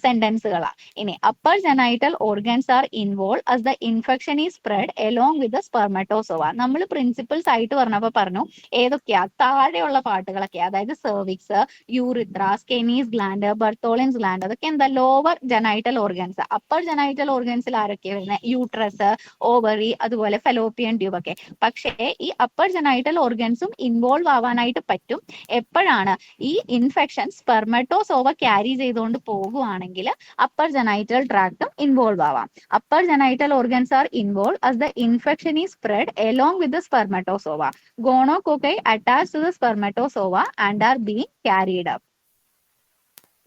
സെന്റൻസുകളാണ്. ഇനി upper genital organs are involve as the infection is spread along with the spermatozoa. നമ്മൾ പ്രിൻസിപ്പിൾസ് ആയിട്ട് പറഞ്ഞപ്പോൾ പറഞ്ഞു ഏതൊക്കെയാ? താഴെയുള്ള പാർട്ടുകളൊക്കെ, അതായത് cervix, urethra, Skene's gland, Bartholin's gland, അതൊക്കെ എന്താ? Lower genital organs. Upper genital ഓർഗൻസിൽ ആരൊക്കെയാണ് വരുന്നത്? യൂട്രസ്, ഓവറി, അതുപോലെ ഫെലോപ്പിയൻ ട്യൂബ് ഒക്കെ. പക്ഷേ ഈ അപ്പർ ജനൈറ്റൽ ഓർഗൻസും ഇൻവോൾവ് ആവാനായിട്ട് പറ്റും. എപ്പോഴാണ്? ഈ ഇൻഫെക്ഷൻ സ്പെർമറ്റോസോവ ക്യാരി ചെയ്തുകൊണ്ട് പോകുവാണെങ്കിൽ അപ്പർ ജനൈറ്റൽ ട്രാക്റ്റും ഇൻവോൾവ് ആവാം. Upper genital organs are involve as the infection is spread along with the spermatozoa. Gonococci attach to the spermatozoa and are being carried up.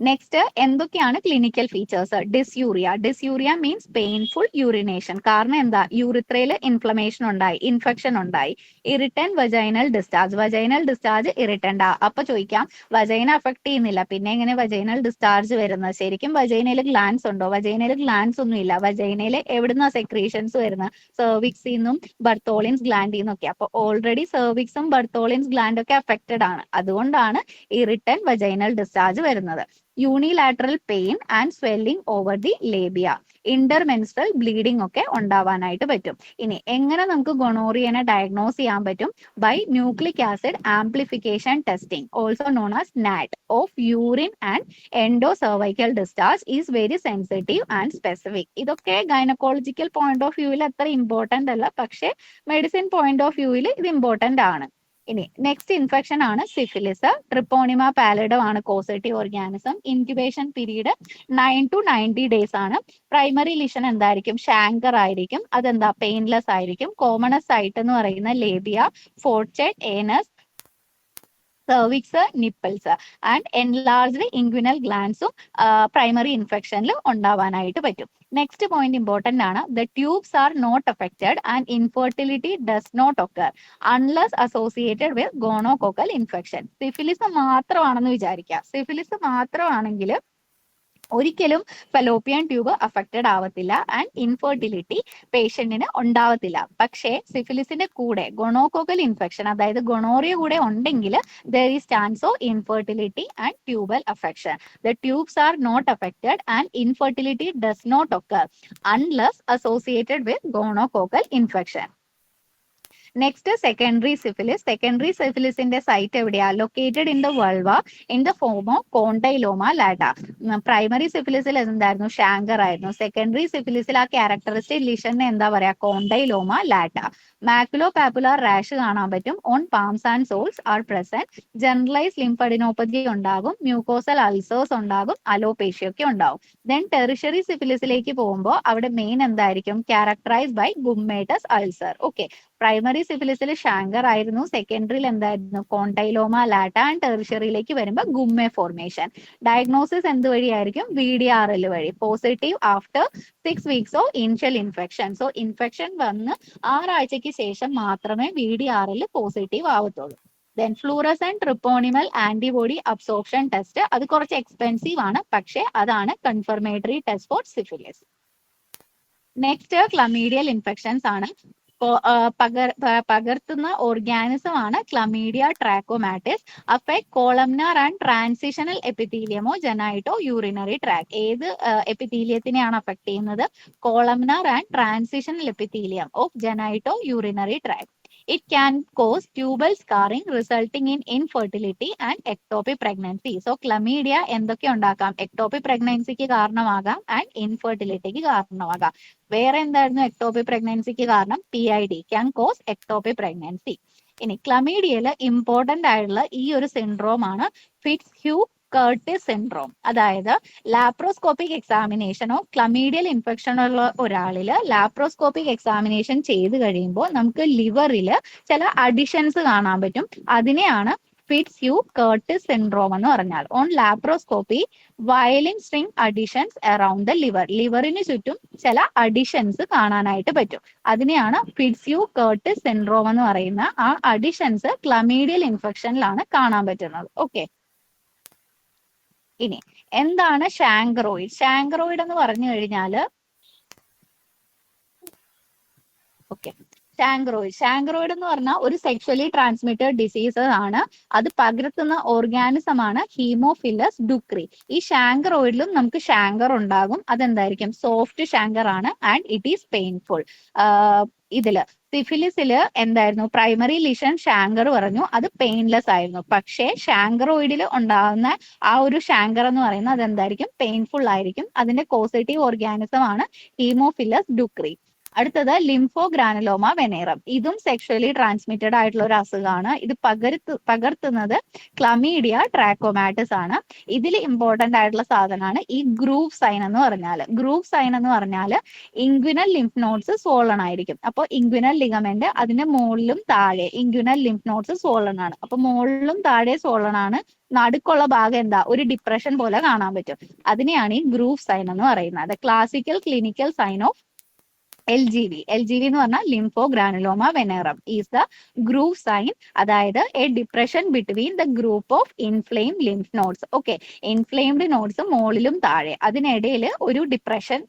Next എന്തൊക്കെയാണ് clinical features? Dysuria. Dysuria means painful urination. കാരണം എന്താ? യൂറിത്രയിൽ inflammation ഉണ്ടായി, infection ഉണ്ടായി. Irritant vaginal discharge. Vaginal discharge irritant. അപ്പൊ ചോദിക്കാം vagina affect ചെയ്യുന്നില്ല, പിന്നെ എങ്ങനെ വജൈനൽ ഡിസ്ചാർജ് വരുന്നത്? ശരിക്കും വജൈനയിൽ ഗ്ലാൻസ് ഉണ്ടോ? വജൈനയിൽ ഗ്ലാൻസ് ഒന്നും ഇല്ല. വജൈനയിൽ എവിടുന്ന സെക്രീഷൻസ് വരുന്നത്? സെർവിക്സിൽ നിന്നും ബർത്തോളിൻസ് ഗ്ലാൻഡിൽ നിന്നൊക്കെ. അപ്പൊ ഓൾറെഡി സെർവിക്സും ബർത്തോളിൻസ് ഗ്ലാൻഡ് ഒക്കെ അഫക്റ്റഡ് ആണ്. അതുകൊണ്ടാണ് ഇറിറ്റന്റ് വജൈനൽ ഡിസ്ചാർജ് വരുന്നത്. Unilateral pain and swelling over the labia. Intermenstrual bleeding ഒക്കെ ഉണ്ടാവാനായിട്ട് പറ്റും. ഇനി എങ്ങനെ നമുക്ക് ഗൊണോറിയനെ ഡയഗ്നോസ് ചെയ്യാൻ പറ്റും? By nucleic acid amplification testing, also known as NAT, of urine and endocervical discharge is very sensitive and specific. ഇതൊക്കെ ഗൈനക്കോളജിക്കൽ പോയിന്റ് ഓഫ് വ്യൂവിൽ അത്ര ഇമ്പോർട്ടന്റ് അല്ല, പക്ഷേ മെഡിസിൻ പോയിന്റ് ഓഫ് വ്യൂവിൽ ഇത് ഇമ്പോർട്ടന്റ് ആണ്. ഇനി നെക്സ്റ്റ് ഇൻഫെക്ഷൻ ആണ് സിഫിലിസ്. ട്രിപ്പോണിമ പാലിഡം ആണ് causative organism. Incubation period 9 to 90 days ആണ്. പ്രൈമറി ലിഷൻ എന്തായിരിക്കും? ഷാങ്കർ ആയിരിക്കും. അതെന്താ? പെയിൻലെസ് ആയിരിക്കും. കോമണസ് സൈറ്റ് എന്ന് പറയുന്ന labia, fourchette, anus, cervix, nipples and enlarged inguinal ഗ്ലാൻസും പ്രൈമറി ഇൻഫെക്ഷനിൽ ഉണ്ടാവാനായിട്ട് പറ്റും. നെക്സ്റ്റ് പോയിന്റ് ഇമ്പോർട്ടന്റ് ആണ്. The tubes are not affected and infertility does not occur unless associated with gonococcal infection. Syphilis മാത്രമാണെന്ന് വിചാരിക്കുക. സിഫിലിസ് മാത്രമാണെങ്കിൽ ഒരിക്കലും ഫെലോപ്പിയൻ ട്യൂബ് അഫക്റ്റഡ് ആവത്തില്ല ആൻഡ് ഇൻഫെർട്ടിലിറ്റി പേഷ്യന്റിന് ഉണ്ടാവത്തില്ല. പക്ഷേ സിഫിലിസിന്റെ കൂടെ ഗൊണോകോക്കൽ ഇൻഫെക്ഷൻ, അതായത് ഗൊണോറിയ കൂടെ ഉണ്ടെങ്കിൽ there is chance of infertility and tubal affection. The tubes are not affected and infertility does not occur unless associated with gonococcal infection. Next secondary syphilis. Secondary സിഫിലിസിന്റെ site എവിടെയാ? Located in the vulva in the form of condyloma lata. Primary സിഫിലിസിൽ എന്തായിരുന്നു? Chancre ആയിരുന്നു. Secondary സിഫിലിസിൽ ആ characteristic ലിഷനെ എന്താ പറയാ? കോണ്ടൈലോമ ലാറ്റ. മാക്കുലോ പാപ്പുലാർ rash കാണാൻ പറ്റും. On palms and soles are present. Generalise lymphadenopathy ഉണ്ടാകും. മ്യൂക്കോസൽ അൾസേഴ്സ് ഉണ്ടാകും. അലോപേഷ്യ ഒക്കെ ഉണ്ടാകും. ദെൻ ടെറിഷറി സിഫിലിസിലേക്ക് പോകുമ്പോൾ അവിടെ മെയിൻ എന്തായിരിക്കും? Characterised by gummatous ulcer. Okay, primary സിഫിലിസിൽ ഷാങ്കർ ആയിരുന്നു, സെക്കൻഡറിയിൽ എന്തായിരുന്നു കോണ്ടൈലോമ ലാറ്റ, ആൻഡ് ടെർഷ്യറിയിലേക്ക് വരുമ്പോൾ ഗുമ്മെ ഫോർമേഷൻ. ഡയഗ്നോസിസ് എന്ത് വഴിയായിരിക്കും? VDRL വഴി. Positive after 6 weeks of initial infection. So infection വന്ന് 6 ആഴ്ചയ്ക്ക് ശേഷം മാത്രമേ VDRL പോസിറ്റീവ് ആവത്തുള്ളൂ. Then fluorescent treponemal antibody absorption test, അത് കുറച്ച് എക്സ്പെൻസീവ് ആണ്, പക്ഷേ അതാണ് confirmatory test for syphilis. Next chlamydial infections ആണ്. പകർത്തുന്ന ഓർഗാനിസം ആണ് Chlamydia trachomatis. Affect columnar and transitional epithelium of genito urinary tract. ഏത് എപ്പിത്തീലിയത്തിനെയാണ് അഫക്ട് ചെയ്യുന്നത്? Columnar and transitional epithelium of genito urinary tract. It can cause tubal scarring resulting in infertility and ectopic pregnancy. So chlamydia എന്തൊക്കെ ഉണ്ടാക്കാം? ectopic pregnancyക്ക് കാരണമാകാം and ഇൻഫെർട്ടിലിറ്റിക്ക് കാരണമാകാം. വേറെ എന്തായിരുന്നു ectopic pregnancyക്ക് കാരണം? PID can cause ectopic pregnancy. ഇനി ക്ലമീഡിയയിൽ ഇമ്പോർട്ടന്റ് ആയിട്ടുള്ള ഈ ഒരു സിൻഡ്രോം ആണ് ഫിറ്റ്സ് കർട്ടിസ് സിൻഡ്രോം. അതായത് ലാപ്രോസ്കോപ്പിക് എക്സാമിനേഷനോ ക്ലമീഡിയൽ ഇൻഫെക്ഷൻ ഉള്ള ഒരാളിൽ ലാപ്രോസ്കോപ്പിക് എക്സാമിനേഷൻ ചെയ്ത് കഴിയുമ്പോൾ നമുക്ക് ലിവറിൽ ചില അഡിഷൻസ് കാണാൻ പറ്റും. അതിനെയാണ് കർട്ടിസ് സിൻഡ്രോം എന്ന് പറഞ്ഞാൽ. On laparoscopy violin string adhesions around the liver. ലിവറിന് ചുറ്റും ചില അഡിഷൻസ് കാണാനായിട്ട് പറ്റും. അതിനെയാണ് കർട്ടിസ് സിൻഡ്രോം എന്ന് പറയുന്ന. ആ അഡിഷൻസ് ക്ലമീഡിയൽ ഇൻഫെക്ഷനിലാണ് കാണാൻ പറ്റുന്നത്. ഓക്കെ, ഇനി എന്താണ് ഷാങ്കറോയിഡ്? ഷാങ്കറോയിഡ് എന്ന് പറഞ്ഞു കഴിഞ്ഞാല് ഷാങ്കറോയിഡ് എന്ന് പറഞ്ഞാൽ ഒരു സെക്ഷലി ട്രാൻസ്മിറ്റഡ് ഡിസീസ് ആണ്. അത് പകർത്തുന്ന ഓർഗാനിസം ആണ് ഹീമോഫിലസ് ഡുക്രി. ഈ ഷാങ്കറോയിഡിലും നമുക്ക് ഷാങ്കർ ഉണ്ടാകും. അതെന്തായിരിക്കും? സോഫ്റ്റ് ഷാങ്കർ ആണ് ആൻഡ് ഇറ്റ് ഈസ് പെയിൻഫുൾ. ഇതില് സിഫിലിസില് എന്തായിരുന്നു? പ്രൈമറി ലിഷൻ ഷാങ്കർ പറഞ്ഞു, അത് പെയിൻലെസ് ആയിരുന്നു. പക്ഷേ ഷാങ്കറോയിഡിൽ ഉണ്ടാകുന്ന ആ ഒരു ഷാങ്കർ എന്ന് പറയുന്നത് അതെന്തായിരിക്കും? പെയിൻഫുൾ ആയിരിക്കും. അതിന്റെ കോസേറ്റീവ് ഓർഗാനിസം ആണ് ഹീമോഫിലസ് ഡുക്രി. അടുത്തത് ലിംഫോഗ്രാനുലോമ വെനേറം. ഇതും സെക്ഷലി ട്രാൻസ്മിറ്റഡ് ആയിട്ടുള്ള ഒരു അസുഖമാണ്. ഇത് പകർത്തുന്നത് ക്ലമീഡിയ ട്രാക്കോമാറ്റിസ് ആണ്. ഇതിൽ ഇമ്പോർട്ടന്റ് ആയിട്ടുള്ള സാധനമാണ് ഈ ഗ്രൂവ് സൈൻ എന്ന് പറഞ്ഞാൽ. ഗ്രൂവ് സൈൻ എന്ന് പറഞ്ഞാൽ ഇൻഗ്വിനൽ ലിംഫ് നോഡ്സ് സോളൺ ആയിരിക്കും. അപ്പോൾ ഇൻഗ്വിനൽ ലിഗമെന്റ് അതിന്റെ മുകളിലും താഴെ ഇൻഗ്വിനൽ ലിംഫ് നോഡ്സ് സോളൺ ആണ്. അപ്പൊ മുകളിലും താഴെ സോളൺ ആണ്. നടുക്കുള്ള ഭാഗം എന്താ? ഒരു ഡിപ്രഷൻ പോലെ കാണാൻ പറ്റും. അതിനെയാണ് ഈ ഗ്രൂവ് സൈൻ എന്ന് പറയുന്നത്. Classical clinical sign of LGV എന്ന് പറഞ്ഞാൽ lymphogranuloma venereum is the groove sign. അതായത് a depression between the group of inflamed lymph nodes. Okay, inflamed nodes മുകളിലും താഴെ, അതിനിടയിൽ ഒരു ഡിപ്രഷൻ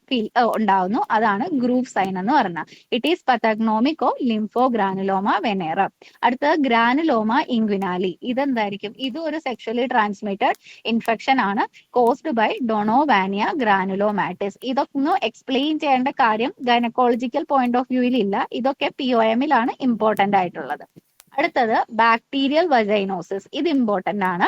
ഉണ്ടാവുന്നു. അതാണ് ഗ്രൂവ് സൈൻ എന്ന് പറഞ്ഞാൽ. It is pathognomonic of lymphogranuloma venereum. അടുത്തത് ഗ്രാനുലോമ ഇൻഗ്വിനാലി. ഇതെന്തായിരിക്കും? ഇത് ഒരു സെക്ഷലി ട്രാൻസ്മിറ്റഡ് ഇൻഫെക്ഷൻ ആണ് കോസ്ഡ് ബൈ ഡൊണോവാനിയ ഗ്രാനുലോമാറ്റിസ്. ഇതൊന്നും എക്സ്പ്ലെയിൻ ചെയ്യേണ്ട കാര്യം ഗൈനക്കോളജിക്കൽ പോയിന്റ് ഓഫ് വ്യൂവിൽ ഇല്ല. ഇതൊക്കെ POM-ലാണ് ഇമ്പോർട്ടന്റ് ആയിട്ടുള്ളത്. അടുത്തത് ബാക്ടീരിയൽ വജൈനോസിസ്. ഇത് ഇമ്പോർട്ടന്റ് ആണ്.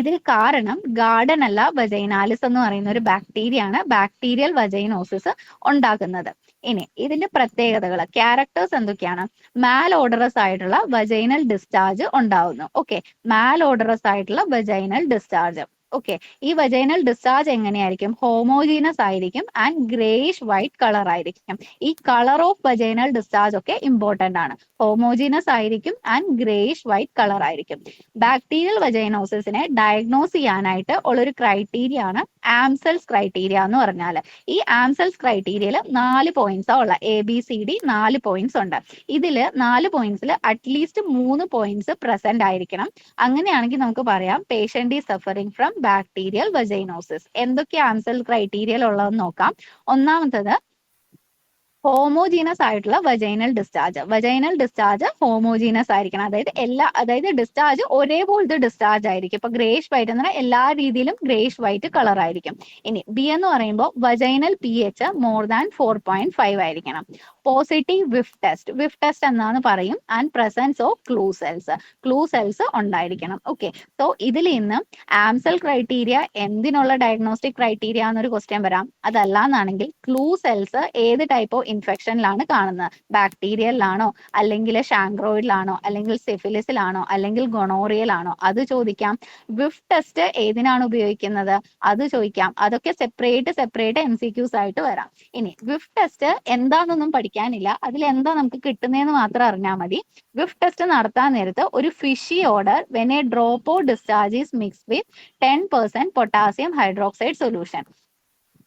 ഇതിന് കാരണം ഗാർഡനല്ല വജൈനാലിസ് എന്ന് പറയുന്ന ഒരു ബാക്ടീരിയ ആണ് ബാക്ടീരിയൽ വജൈനോസിസ് ഉണ്ടാക്കുന്നത്. ഇനി ഇതിന്റെ പ്രത്യേകതകൾ, ക്യാരക്ടേഴ്സ് എന്തൊക്കെയാണ്? മാലോഡറസ് ആയിട്ടുള്ള വജൈനൽ ഡിസ്ചാർജ് ഉണ്ടാവുന്നു. ഓക്കെ, മാലോഡറസ് ആയിട്ടുള്ള വജൈനൽ ഡിസ്ചാർജ്. ഓക്കെ, ഈ വജൈനൽ ഡിസ്ചാർജ് എങ്ങനെയായിരിക്കും? ഹോമോജീനസ് ആയിരിക്കും ആൻഡ് ഗ്രേയിഷ് വൈറ്റ് കളർ ആയിരിക്കും. ഈ കളർ ഓഫ് വജൈനൽ ഡിസ്ചാർജ് ഒക്കെ ഇമ്പോർട്ടന്റ് ആണ്. ഹോമോജീനസ് ആയിരിക്കും ആൻഡ് ഗ്രേയിഷ് വൈറ്റ് കളർ ആയിരിക്കും. ബാക്ടീരിയൽ വജൈനോസിസിനെ ഡയഗ്നോസ് ചെയ്യാനായിട്ട് ഉള്ളൊരു ക്രൈറ്റീരിയ ആണ് ആംസെൽസ് ക്രൈറ്റീരിയ എന്ന് പറഞ്ഞാൽ. ഈ ആംസെൽസ് ക്രൈറ്റീരിയയിൽ 4 പോയിന്റ്സ് ഉള്ള ABCD 4 പോയിന്റ്സ് ഉണ്ട്. ഇതില് 4 പോയിന്റ്സിൽ അറ്റ്ലീസ്റ്റ് 3 പോയിന്റ്സ് പ്രസന്റ് ആയിരിക്കണം. അങ്ങനെയാണെങ്കിൽ നമുക്ക് പറയാം patient is suffering from bacterial vaginosis. എന്തൊക്കെ ആംസെൽ ക്രൈറ്റീരിയൽ ഉള്ളതെന്ന് നോക്കാം. ഒന്നാമത്തത് ഹോമോജീനസ് ആയിട്ടുള്ള vaginal discharge. Vaginal discharge homogeneous ആയിരിക്കണം. അതായത് ഡിസ്ചാർജ് ഒരേപോലത്തെ ഡിസ്ചാർജ് ആയിരിക്കും. ഇപ്പൊ ഗ്രേഷ് വൈറ്റ് എന്ന് പറഞ്ഞാൽ എല്ലാ രീതിയിലും ഗ്രേഷ് വൈറ്റ് കളർ ആയിരിക്കും. ഇനി B എന്ന് പറയുമ്പോൾ വജൈനൽ pH മോർ ദാൻ 4.5 ആയിരിക്കണം. പോസിറ്റീവ് വിഫ് ടെസ്റ്റ് എന്നാന്ന് പറയും. And presence of clue cells ഉണ്ടായിരിക്കണം. ഓക്കെ, സോ ഇതിൽ നിന്ന് ആംസെൽ ക്രൈറ്റീരിയ എന്തിനുള്ള ഡയഗ്നോസ്റ്റിക് ക്രൈറ്റീരിയ എന്നൊരു ക്വസ്റ്റ്യൻ വരാം. അതല്ലാന്നാണെങ്കിൽ ക്ലൂ സെൽസ് ഏത് ടൈപ്പ് ഓഫ് ഇൻഫെക്ഷനിലാണ് കാണുന്നത്? ബാക്ടീരിയലിലാണോ, അല്ലെങ്കിൽ ഷാങ്ക്രോയിഡിലാണോ, അല്ലെങ്കിൽ സിഫിലിസിലാണോ, അല്ലെങ്കിൽ ഗൊണോറിയലാണോ? അത് ചോദിക്കാം. വിഫ് ടെസ്റ്റ് ഏതിനാണ് ഉപയോഗിക്കുന്നത്? അത് ചോദിക്കാം. അതൊക്കെ സെപ്പറേറ്റ് MCQs ആയിട്ട് വരാം. ഇനി വിഫ് ടെസ്റ്റ് എന്താണെന്നൊന്നും പഠിക്കണം. പേടിക്കാനില്ല. അതിൽ എന്താ നമുക്ക് കിട്ടുന്നതെന്ന് മാത്രം അറിഞ്ഞാൽ മതി. വിഫ് ടെസ്റ്റ് നടത്താൻ നേരത്ത് ഒരു fishy odour when a drop of discharge is mix with 10% potassium hydroxide solution.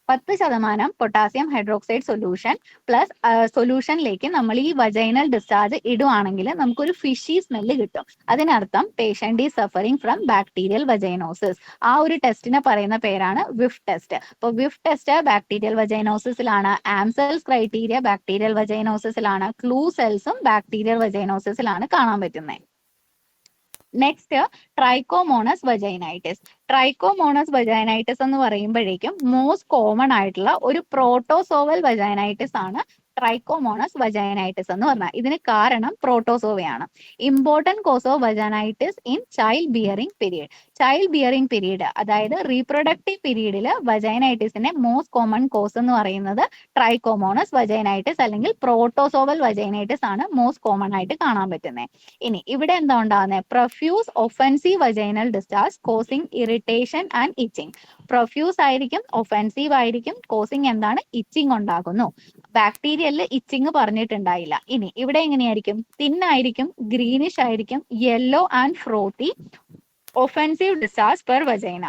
10% potassium hydroxide solution plus സൊല്യൂഷനിലേക്ക് നമ്മൾ ഈ വജൈനൽ ഡിസ്ചാർജ് ഇടുവാണെങ്കിൽ നമുക്കൊരു ഫിഷി സ്മെല്ല് കിട്ടും. അതിനർത്ഥം patient is suffering from bacterial vaginosis. ആ ഒരു ടെസ്റ്റിനെ പറയുന്ന പേരാണ് വിഫ് ടെസ്റ്റ്. അപ്പോൾ വിഫ് ടെസ്റ്റ് ബാക്ടീരിയൽ വജൈനോസിസിലാണ്, ആംസെൽസ് ക്രൈറ്റീരിയ ബാക്ടീരിയൽ വജൈനോസിസിലാണ്, ക്ലൂ സെൽസും ബാക്ടീരിയൽ വജൈനോസിസിലാണ് കാണാൻ പറ്റുന്നത്. Next trichomonas vaginitis. Trichomonas vaginitis എന്ന് പറയുമ്പോഴേക്കും മോസ്റ്റ് കോമൺ ആയിട്ടുള്ള ഒരു പ്രോട്ടോസോവൽ വജൈനൈറ്റിസ് ആണ് ട്രൈക്കോമോണസ് വജൈനൈറ്റിസ് എന്ന് പറഞ്ഞാൽ. ഇതിന് കാരണം പ്രോട്ടോസോവയാണ്. Important cause of vaginitis in child bearing period. Child bearing period അതായത് റീപ്രൊഡക്റ്റീവ് പീരീഡിൽ വജൈനൈറ്റിസിന്റെ മോസ്റ്റ് കോമൺ കോസ് എന്ന് പറയുന്നത് ട്രൈക്കോമോണസ് വജൈനൈറ്റിസ് അല്ലെങ്കിൽ പ്രോട്ടോസോവൽ വജൈനൈറ്റിസ് ആണ് മോസ്റ്റ് കോമൺ ആയിട്ട് കാണാൻ പറ്റുന്നത്. ഇനി ഇവിടെ എന്താ ഉണ്ടാകുന്നത്? Profuse offensive vaginal discharge causing irritation and itching. Profuse ആയിരിക്കും, ഒഫൻസീവ് ആയിരിക്കും, കോസിംഗ് എന്താണ്? ഇച്ചിങ് ഉണ്ടാകുന്നു. ബാക്ടീരിയലിൽ ഇച്ചിങ് പറഞ്ഞിട്ടുണ്ടായില്ല. ഇനി ഇവിടെ എങ്ങനെയായിരിക്കും? തിന്നായിരിക്കും, ഗ്രീനിഷ് ആയിരിക്കും, yellow and frothy, offensive discharge per vagina.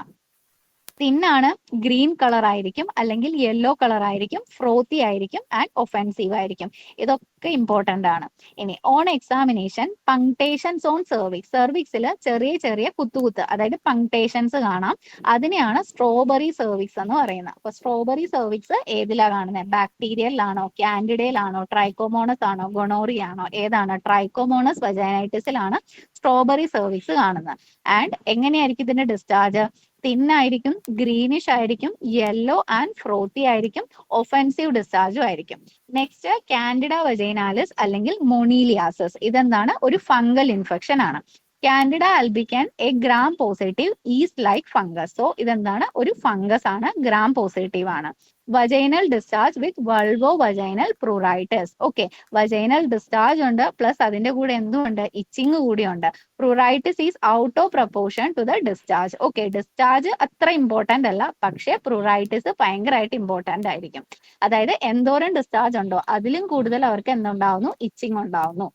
തിന്നാണ്, ഗ്രീൻ കളർ ആയിരിക്കും അല്ലെങ്കിൽ യെല്ലോ കളർ ആയിരിക്കും, ഫ്രോത്തി ആയിരിക്കും ആൻഡ് ഒഫൻസീവ് ആയിരിക്കും. ഇതൊക്കെ ഇമ്പോർട്ടന്റ് ആണ്. ഇനി ഓൺ എക്സാമിനേഷൻ പങ്ക്ടേഷൻസ് ഓൺ സെർവിക്സ്. സെർവിക്സിൽ ചെറിയ ചെറിയ കുത്തുകുത്ത് അതായത് പങ്ക്ടേഷൻസ് കാണാം. അതിനെയാണ് സ്ട്രോബെറി സെർവിക്സ് എന്ന് പറയുന്നത്. അപ്പൊ സ്ട്രോബെറി സെർവിക്സ് ഏതിലാ കാണുന്നത്? ബാക്ടീരിയയിലാണോ, കാൻഡിഡയിലാണോ, ട്രൈക്കോമോണസ് ആണോ, ഗൊണോറിയ ആണോ? ഏതാണ്? ട്രൈക്കോമോണസ് വജൈനൈറ്റിസിലാണ് സ്ട്രോബെറി സെർവിക്സ് കാണുന്നത്. ആൻഡ് എങ്ങനെയായിരിക്കും ഇതിന്റെ ഡിസ്ചാർജ്? തിന്നായിരിക്കും, ഗ്രീനിഷ് ആയിരിക്കും, യെല്ലോ ആൻഡ് ഫ്രോത്തി ആയിരിക്കും, ഒഫൻസീവ് ഡിസ്ചാർജും ആയിരിക്കും. നെക്സ്റ്റ് കാൻഡിഡ വജൈനാലിസ് അല്ലെങ്കിൽ മൊണീലിയാസിസ്. ഇതെന്താണ്? ഒരു ഫംഗൽ ഇൻഫെക്ഷൻ ആണ്. Candida albican a gram positive is like fungus. So ഇതെന്താണ്? ഒരു ഫംഗസ് ആണ്, ഗ്രാം പോസിറ്റീവ് ആണ്. Vaginal discharge with vulvo vaginal pruritus. Okay, vaginal discharge ഉണ്ട് പ്ലസ് അതിന്റെ കൂടെ എന്തുണ്ട്? ഇച്ചിങ് കൂടിയുണ്ട്. Pruritus is out of proportion to the discharge. Okay, discharge അത്ര ഇമ്പോർട്ടന്റ് അല്ല, പക്ഷേ പ്രൂറൈറ്റിസ് ഭയങ്കരമായിട്ട് ഇമ്പോർട്ടന്റ് ആയിരിക്കും. അതായത് എന്തോരം ഡിസ്ചാർജ് ഉണ്ടോ അതിലും കൂടുതൽ അവർക്ക് എന്തുണ്ടാവുന്നു? ഇച്ചിങ് ഉണ്ടാവുന്നു.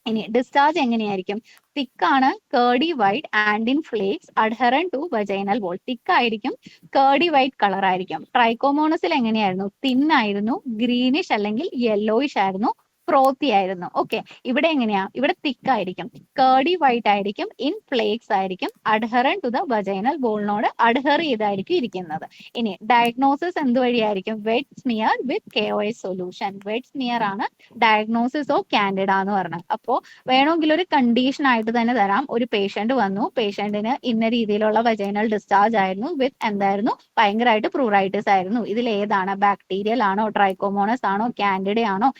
ഇനി ഡിസ്ചാർജ് എങ്ങനെയായിരിക്കും? തിക്കാണ്, curdy white and in flakes adherent to vaginal wall. തിക്കായിരിക്കും, കേർഡി വൈറ്റ് കളർ ആയിരിക്കും. ട്രൈക്കോമോണസിൽ എങ്ങനെയായിരുന്നു? തിന്നായിരുന്നു, ഗ്രീനിഷ് അല്ലെങ്കിൽ യെല്ലോയിഷ് ആയിരുന്നു, ഫ്രോത്തി ആയിരുന്നു. ഓക്കെ, ഇവിടെ എങ്ങനെയാ? ഇവിടെ തിക്കായിരിക്കും, കേർഡി വൈറ്റ് ആയിരിക്കും, ഇൻ ഫ്ലേക്സ് ആയിരിക്കും, അഡ്ഹറന്റ് ടു ദ വജൈനൽ വോളിനോട് അഡ്ഹർ ചെയ്തായിരിക്കും ഇരിക്കുന്നത്. ഇനി ഡയഗ്നോസിസ് എന്തുവഴിയായിരിക്കും? വെറ്റ് സ്മിയർ വിത്ത് KOH സൊല്യൂഷൻ. വെറ്റ് സ്മിയർ ആണ് ഡയഗ്നോസിസ് ഓഫ് കാൻഡിഡ എന്ന് പറഞ്ഞത്. അപ്പോൾ വേണമെങ്കിൽ ഒരു കണ്ടീഷൻ ആയിട്ട് തന്നെ തരാം. ഒരു പേഷ്യന്റ് വന്നു, പേഷ്യന്റിന് ഇന്ന രീതിയിലുള്ള വജൈനൽ ഡിസ്ചാർജ് ആയിരുന്നു വിത്ത് എന്തായിരുന്നു? ഭയങ്കരമായിട്ട് പ്രൂറൈറ്റിസ് ആയിരുന്നു. ഇതിൽ ഏതാണ്? ബാക്ടീരിയൽ ആണോ, ട്രൈക്കോമോണസ് ആണോ, കാൻഡിഡ ആണോ,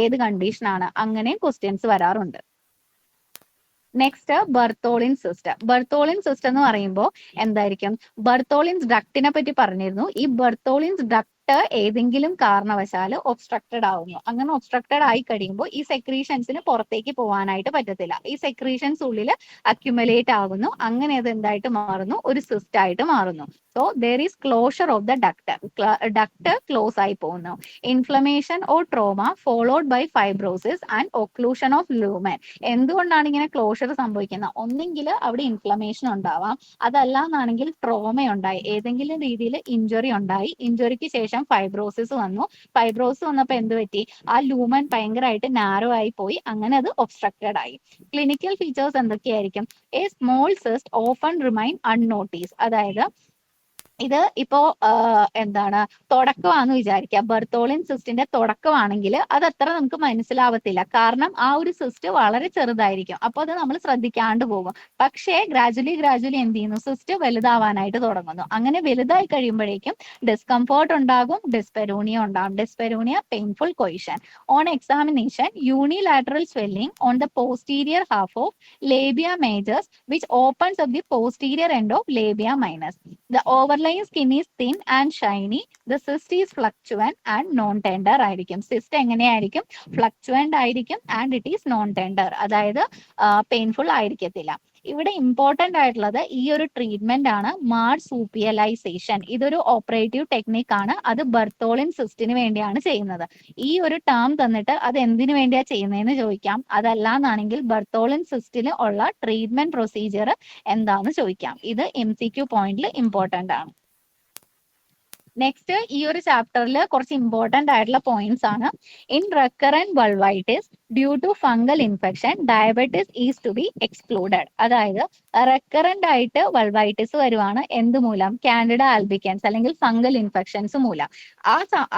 ഏത് കണ്ടീഷൻ ആണ്? അങ്ങനെയും ക്വസ്റ്റ്യൻസ് വരാറുണ്ട്. Next Bartholin cyst. Bartholin cyst എന്ന് പറയുമ്പോൾ എന്തായിരിക്കും? ബർത്തോളിൻസ് ഡക്റ്റിനെ പറ്റി പറഞ്ഞിരുന്നു. ഈ ബർത്തോളിൻസ് ഡക്ട് ഏതെങ്കിലും കാരണവശാൽ ഒബ്സ്ട്രക്റ്റഡ് ആവുന്നു. അങ്ങനെ ഒബ്സ്ട്രക്റ്റഡ് ആയി കഴിയുമ്പോൾ ഈ സെക്രീഷൻസിന് പുറത്തേക്ക് പോകാനായിട്ട് പറ്റത്തില്ല. ഈ സെക്രീഷൻസ് ഉള്ളിൽ അക്യുമുലേറ്റ് ആകുന്നു. അങ്ങനെ അത് എന്തായിട്ട് മാറുന്നു? ഒരു സിസ്റ്റ് ആയിട്ട് മാറുന്നു. So there is closure of the duct. Duct close ആയി പോകുന്നു. Inflammation or trauma followed by fibrosis and occlusion of lumen. എന്തുകൊണ്ടാണ് ഇങ്ങനെ ക്ലോഷർ സംഭവിക്കുന്നത്? ഒന്നെങ്കിൽ അവിടെ ഇൻഫ്ലമേഷൻ ഉണ്ടാവാം, അതല്ല എന്നാണെങ്കിൽ ട്രോമ ഉണ്ടായി, ഏതെങ്കിലും രീതിയിൽ ഇഞ്ചുറി ഉണ്ടായി, ഇഞ്ചുറിക്ക് ശേഷം ഫൈബ്രോസിസ് വന്നു. ഫൈബ്രോസിസ് വന്നപ്പോൾ എന്ത് പറ്റി? ആ ലൂമൻ ഭയങ്കരമായിട്ട് നാരോ ആയി പോയി, അങ്ങനെ അത് ഒബ്സ്ട്രക്റ്റഡ് ആയി. ക്ലിനിക്കൽ ഫീച്ചേഴ്സ് എന്തൊക്കെയായിരിക്കും? A small cyst often remain unnoticed. അതായത് ഇത് ഇപ്പോ എന്താണ്? തുടക്കമാണെന്ന് വിചാരിക്കുക. ബർത്തോളിൻ സിസ്റ്റിന്റെ തുടക്കമാണെങ്കിൽ അത് അത്ര നമുക്ക് മനസ്സിലാവത്തില്ല, കാരണം ആ ഒരു സിസ്റ്റ് വളരെ ചെറുതായിരിക്കും. അപ്പൊ അത് നമ്മൾ ശ്രദ്ധിക്കാണ്ട് പോകും. പക്ഷേ ഗ്രാജുവലി എന്ത് ചെയ്യുന്നു? സിസ്റ്റ് വലുതാവാനായിട്ട് തുടങ്ങുന്നു. അങ്ങനെ വലുതായി കഴിയുമ്പോഴേക്കും ഡിസ്കംഫോർട്ട് ഉണ്ടാകും, ഡിസ്പെരൂണിയ ഉണ്ടാകും. ഡിസ്പെരൂണിയ പെയിൻഫുൾ കൊയിഷൻ. On examination unilateral swelling on the posterior half of labia majors which opens up the posterior end of labia minus. The overlying skin is thin and shiny. The cyst is fluctuant and non-tender ആയിരിക്കും. Cyst എങ്ങനെയായിരിക്കും? ഫ്ലക്ച്വന്റ് ആയിരിക്കും and it is known tender, അതായത് painful ആയിരിക്കത്തില്ല. ഇവിടെ important ആയിട്ടുള്ളത് ഈ ഒരു treatment ആണ് മാർസൂപ്പിയലൈസേഷൻ. ഇതൊരു ഓപ്പറേറ്റീവ് ടെക്നിക് ആണ്. അത് ബർത്തോളിൻ സിസ്റ്റിന് വേണ്ടിയാണ് ചെയ്യുന്നത്. ഈ ഒരു ടേം തന്നിട്ട് അത് എന്തിനു വേണ്ടിയാ ചെയ്യുന്നതെന്ന് ചോദിക്കാം. അതല്ലാന്നാണെങ്കിൽ ബർത്തോളിൻ സിസ്റ്റിന് ഉള്ള ട്രീറ്റ്മെന്റ് പ്രൊസീജിയർ എന്താന്ന് ചോദിക്കാം. ഇത് MCQ പോയിന്റിൽ ഇമ്പോർട്ടന്റ് ആണ്. നെക്സ്റ്റ് ഈ ഒരു ചാപ്റ്ററിൽ കുറച്ച് ഇമ്പോർട്ടന്റ് ആയിട്ടുള്ള പോയിന്റ്സ് ആണ്. In recurrent vulvitis due to fungal infection diabetes is to be excluded. അതായത് റെക്കറന്റ് ആയിട്ട് വൾവൈറ്റിസ് വരുവാണ് എന്ത് മൂലം? കാൻഡിഡ ആൽബിക്കൻസ് അല്ലെങ്കിൽ ഫംഗൽ ഇൻഫെക്ഷൻസ് മൂലം.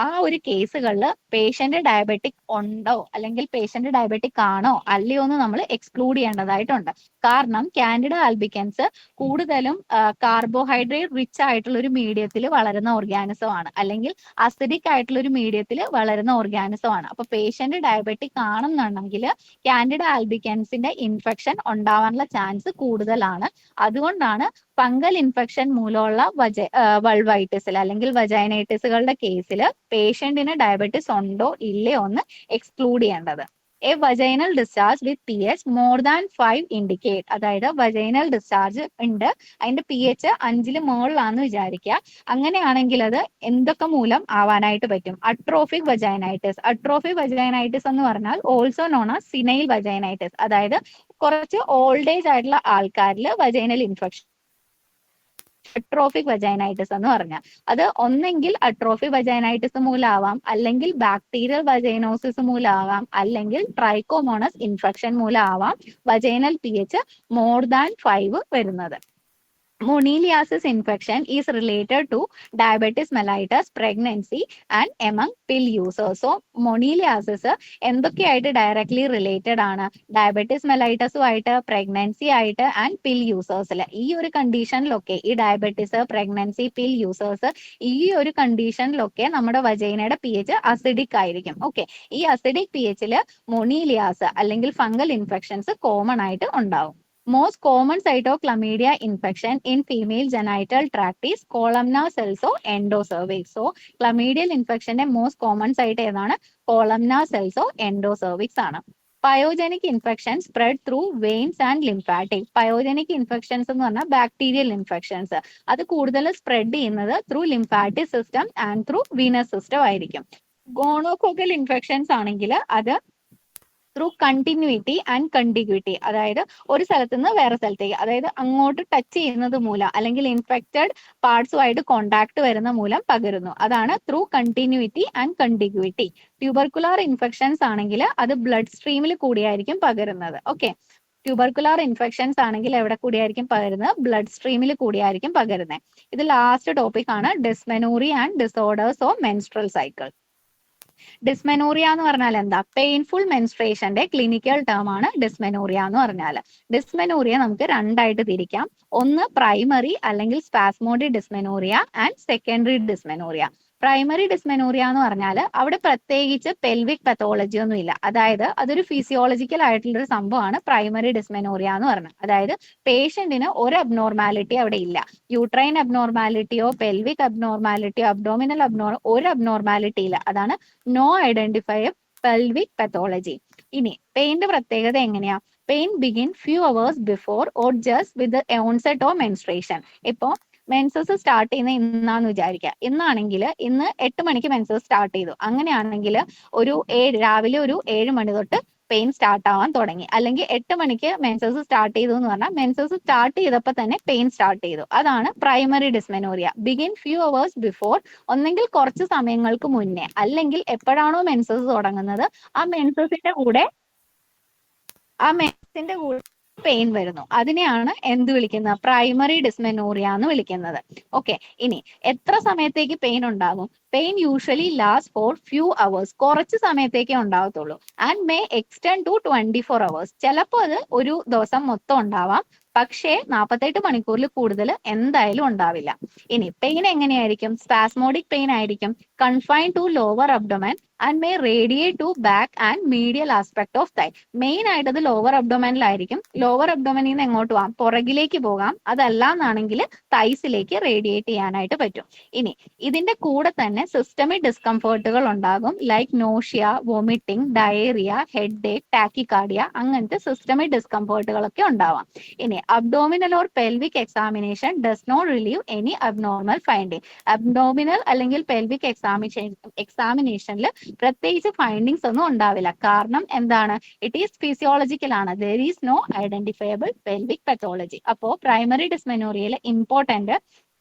ആ ഒരു കേസുകളിൽ പേഷ്യന്റ് ഡയബറ്റിക് ഉണ്ടോ അല്ലെങ്കിൽ പേഷ്യന്റ് ഡയബറ്റിക് ആണോ അല്ലയോ എന്ന് നമ്മൾ എക്സ്ക്ലൂഡ് ചെയ്യേണ്ടതായിട്ടുണ്ട്. കാരണം കാൻഡിഡ ആൽബിക്കൻസ് കൂടുതലും കാർബോഹൈഡ്രേറ്റ് റിച്ച് ആയിട്ടുള്ള ഒരു മീഡിയത്തിൽ വളരുന്ന ഓർഗാനിസം ആണ്, അല്ലെങ്കിൽ അസിഡിക് ആയിട്ടുള്ള ഒരു മീഡിയത്തിൽ വളരുന്ന ഓർഗാനിസം ആണ്. അപ്പൊ പേഷ്യന്റ് ഡയബറ്റിക് ആണെന്നുണ്ടെങ്കിൽ കാൻഡിഡ ആൽബിക്കൻസിന്റെ ഇൻഫെക്ഷൻ ഉണ്ടാവാനുള്ള ചാൻസ് കൂടുതലാണ്. അതുകൊണ്ടാണ് ഫംഗൽ ഇൻഫെക്ഷൻ മൂലമുള്ള വൾവൈറ്റിസിൽ അല്ലെങ്കിൽ വജൈനൈറ്റിസുകളുടെ കേസിൽ പേഷ്യന്റിന് ഡയബറ്റിസ് ഉണ്ടോ ഇല്ലയോ എന്ന് എക്സ്ക്ലൂഡ് ചെയ്യേണ്ടത്. A vaginal discharge with pH more than 5 indicate. അതായത് വജൈനൽ ഡിസ്ചാർജ് ഉണ്ട്, അതിന്റെ pH 5 മുകളിലാണെന്ന് വിചാരിക്കുക. അങ്ങനെയാണെങ്കിൽ അത് എന്തൊക്കെ മൂലം ആവാനായിട്ട് പറ്റും? അട്രോഫിക് വജൈനൈറ്റിസ്. അട്രോഫിക് വജൈനൈറ്റിസ് എന്ന് പറഞ്ഞാൽ ഓൾസോ നോൺ ആസ് സിനൈൽ വജൈനൈറ്റിസ്. അതായത് കുറച്ച് ഓൾഡ് ഏജ് ആയിട്ടുള്ള ആൾക്കാരിൽ വജൈനൽ ഇൻഫെക്ഷൻ അട്രോഫിക് വജൈനൈറ്റിസ് എന്ന് പറഞ്ഞാൽ അത് ഒന്നെങ്കിൽ അട്രോഫിക് വജൈനൈറ്റിസ് മൂലമാവാം, അല്ലെങ്കിൽ ബാക്ടീരിയൽ വജൈനോസിസ് മൂലമാവാം, അല്ലെങ്കിൽ ട്രൈക്കോമോണസ് ഇൻഫെക്ഷൻ മൂലമാവാം വജൈനൽ pH മോർ ദാൻ 5 വരുന്നത്. Moneliasis infection is related to diabetes mellitus, pregnancy and among pill users. So moneliasis എന്തൊക്കെയായിട്ട് ഡയറക്ട്ലി റിലേറ്റഡ് ആണ്? ഡയബറ്റിസ് മെലൈറ്റസുമായിട്ട്, പ്രഗ്നൻസി ആയിട്ട് ആൻഡ് പിൽ യൂസേഴ്സിൽ. ഈ ഒരു കണ്ടീഷനിലൊക്കെ ഈ ഡയബറ്റിസ്, പ്രഗ്നൻസി, പിൽ യൂസേഴ്സ് ഈ ഒരു കണ്ടീഷനിലൊക്കെ നമ്മുടെ വജൈനയുടെ pH അസിഡിക് ആയിരിക്കും. ഓക്കെ, ഈ അസിഡിക് pHൽ മൊണീലിയാസ് അല്ലെങ്കിൽ ഫംഗൽ ഇൻഫെക്ഷൻസ് കോമൺ ആയിട്ട് ഉണ്ടാവും. Most common site of chlamydia infection in female genital tract is columnar cells or endocervix. So chlamydial infection most common site ഏതാണ്? columnar cells or endocervix ആണ്. Pyogenic infection spread through veins and lymphatic. Pyogenic infections എന്ന് പറഞ്ഞാൽ bacterial infections. അത് കൂടുതൽ spread ചെയ്യുന്നത് through lymphatic system and through venous system ആയിരിക്കും. Gonococcal infections ആണെങ്കിൽ അത് ത്രൂ കണ്ടിന്യൂറ്റി ആൻഡ് കണ്ടിഗ്യൂറ്റി. അതായത് ഒരു സ്ഥലത്ത് നിന്ന് വേറെ സ്ഥലത്തേക്ക്, അതായത് അങ്ങോട്ട് ടച്ച് ചെയ്യുന്നത് മൂലം അല്ലെങ്കിൽ ഇൻഫെക്റ്റഡ് പാർട്സുമായിട്ട് കോണ്ടാക്ട് വരുന്ന മൂലം പകരുന്നു. അതാണ് through continuity and contiguity. Tubercular infections ആണെങ്കിൽ അത് ബ്ലഡ് സ്ട്രീമിൽ കൂടിയായിരിക്കും പകരുന്നത്. ഓക്കെ, ട്യൂബർക്കുലാർ ഇൻഫെക്ഷൻസ് ആണെങ്കിൽ എവിടെ കൂടിയായിരിക്കും പകരുന്നത്? ബ്ലഡ് സ്ട്രീമിൽ കൂടിയായിരിക്കും പകരുന്നത്. ഇത് ലാസ്റ്റ് ടോപ്പിക് ആണ്, dysmenorrhoea and disorders of menstrual cycle. Dysmenorrhoea എന്ന് പറഞ്ഞാൽ എന്താ? പെയിൻഫുൾ മെൻസ്ട്രേഷന്റെ ക്ലിനിക്കൽ ടേം ആണ് ഡിസ്മെനോറിയ എന്ന് പറഞ്ഞാൽ. ഡിസ്മെനോറിയ നമുക്ക് രണ്ടായിട്ട് തിരിക്കാം. ഒന്ന് പ്രൈമറി അല്ലെങ്കിൽ spasmodic dysmenorrhoea and secondary dysmenorrhoea. Primary dysmenorrhoea എന്ന് പറഞ്ഞാൽ അവിടെ പ്രത്യേകിച്ച് പെൽവിക് പത്തോളജി ഒന്നും ഇല്ല. അതായത് അതൊരു ഫിസിയോളജിക്കൽ ആയിട്ടുള്ള ഒരു സംഭവമാണ് പ്രൈമറി ഡിസ്മെനോറിയ എന്ന് പറഞ്ഞത്. അതായത് പേഷ്യന്റിന് ഒരു അബ്നോർമാലിറ്റി അവിടെ ഇല്ല. യൂട്രൈൻ അബ്നോർമാലിറ്റിയോ പെൽവിക് അബ്നോർമാലിറ്റിയോ അബ്ഡോമിനൽ ഒരു അബ്നോർമാലിറ്റി ഇല്ല. അതാണ് നോ ഐഡന്റിഫൈ പെൽവിക് പത്തോളജി. ഇനി പെയിന്റെ പ്രത്യേകത എങ്ങനെയാ? Pain begin few hours before or just with onset of menstruation. ഇപ്പോ മെൻസസ് സ്റ്റാർട്ട് ചെയ്യുന്ന ഇന്നാന്ന് വിചാരിക്കുക. ഇന്നാണെങ്കിൽ ഇന്ന് 8 മണിക്ക് മെൻസസ് സ്റ്റാർട്ട് ചെയ്തു. അങ്ങനെയാണെങ്കിൽ രാവിലെ ഒരു 7 മണി തൊട്ട് പെയിൻ സ്റ്റാർട്ട് ആവാൻ തുടങ്ങി. അല്ലെങ്കിൽ 8 മണിക്ക് മെൻസസ് സ്റ്റാർട്ട് ചെയ്തു എന്ന് പറഞ്ഞാൽ മെൻസസ് സ്റ്റാർട്ട് ചെയ്തപ്പോൾ തന്നെ പെയിൻ സ്റ്റാർട്ട് ചെയ്തു. അതാണ് primary dysmenorrhoea. Begin few hours before, ഒന്നെങ്കിൽ കുറച്ച് സമയങ്ങൾക്ക് മുന്നേ, അല്ലെങ്കിൽ എപ്പോഴാണോ മെൻസസ് തുടങ്ങുന്നത് ആ മെൻസസിന്റെ കൂടെ പെയിൻ വരുന്നു. അതിനെയാണ് എന്ത് വിളിക്കുന്നത്? പ്രൈമറി ഡിസ്മെനോറിയ എന്ന് വിളിക്കുന്നത്. ഓക്കെ, ഇനി എത്ര സമയത്തേക്ക് പെയിൻ ഉണ്ടാകും? Pain usually last for few hours. കുറച്ച് സമയത്തേക്കേ ഉണ്ടാകത്തുള്ളൂ. And may extend to 24 hours. ചിലപ്പോൾ അത് ഒരു ദിവസം മൊത്തം ഉണ്ടാവാം, പക്ഷേ 48 മണിക്കൂറിൽ കൂടുതൽ എന്തായാലും ഉണ്ടാവില്ല. ഇനി പെയിൻ എങ്ങനെയായിരിക്കും? സ്പാസ്മോഡിക് പെയിൻ ആയിരിക്കും, confine to lower abdomen and may radiate to back and medial aspect of thigh. Main ആയിട്ട് അത് ലോവർ അബ്ഡോമനിലായിരിക്കും. ലോവർ അബ്ഡോമനിൽ നിന്ന് എങ്ങോട്ട് പോകാം, പുറകിലേക്ക് പോകാം. അതല്ല എന്നാണെങ്കിൽ തൈസിലേക്ക് റേഡിയേറ്റ് ചെയ്യാനായിട്ട് പറ്റും. ഇനി ഇതിന്റെ കൂടെ തന്നെ സിസ്റ്റമിക് ഡിസ്കംഫേർട്ടുകൾ ഉണ്ടാകും, like nausea, vomiting, diarrhoea, headache, tachycardia, അങ്ങനത്തെ സിസ്റ്റമിക് ഡിസ്കംഫേർട്ടുകളൊക്കെ ഉണ്ടാവാം. ഇനി abdominal or pelvic examination does not relieve any abnormal finding. Abdominal അല്ലെങ്കിൽ പെൽവിക് എക്സാമിനേഷനിൽ പ്രത്യേകിച്ച് ഫൈൻഡിങ്സ് ഒന്നും ഉണ്ടാവില്ല. കാരണം എന്താണ്, ഇറ്റ് ഈസ് ഫിസിയോളജിക്കൽ ആണ്. There is no identifiable pelvic pathology. അപ്പോൾ പ്രൈമറി ഡിസ്മെനോറിയയിൽ ഇമ്പോർട്ടന്റ്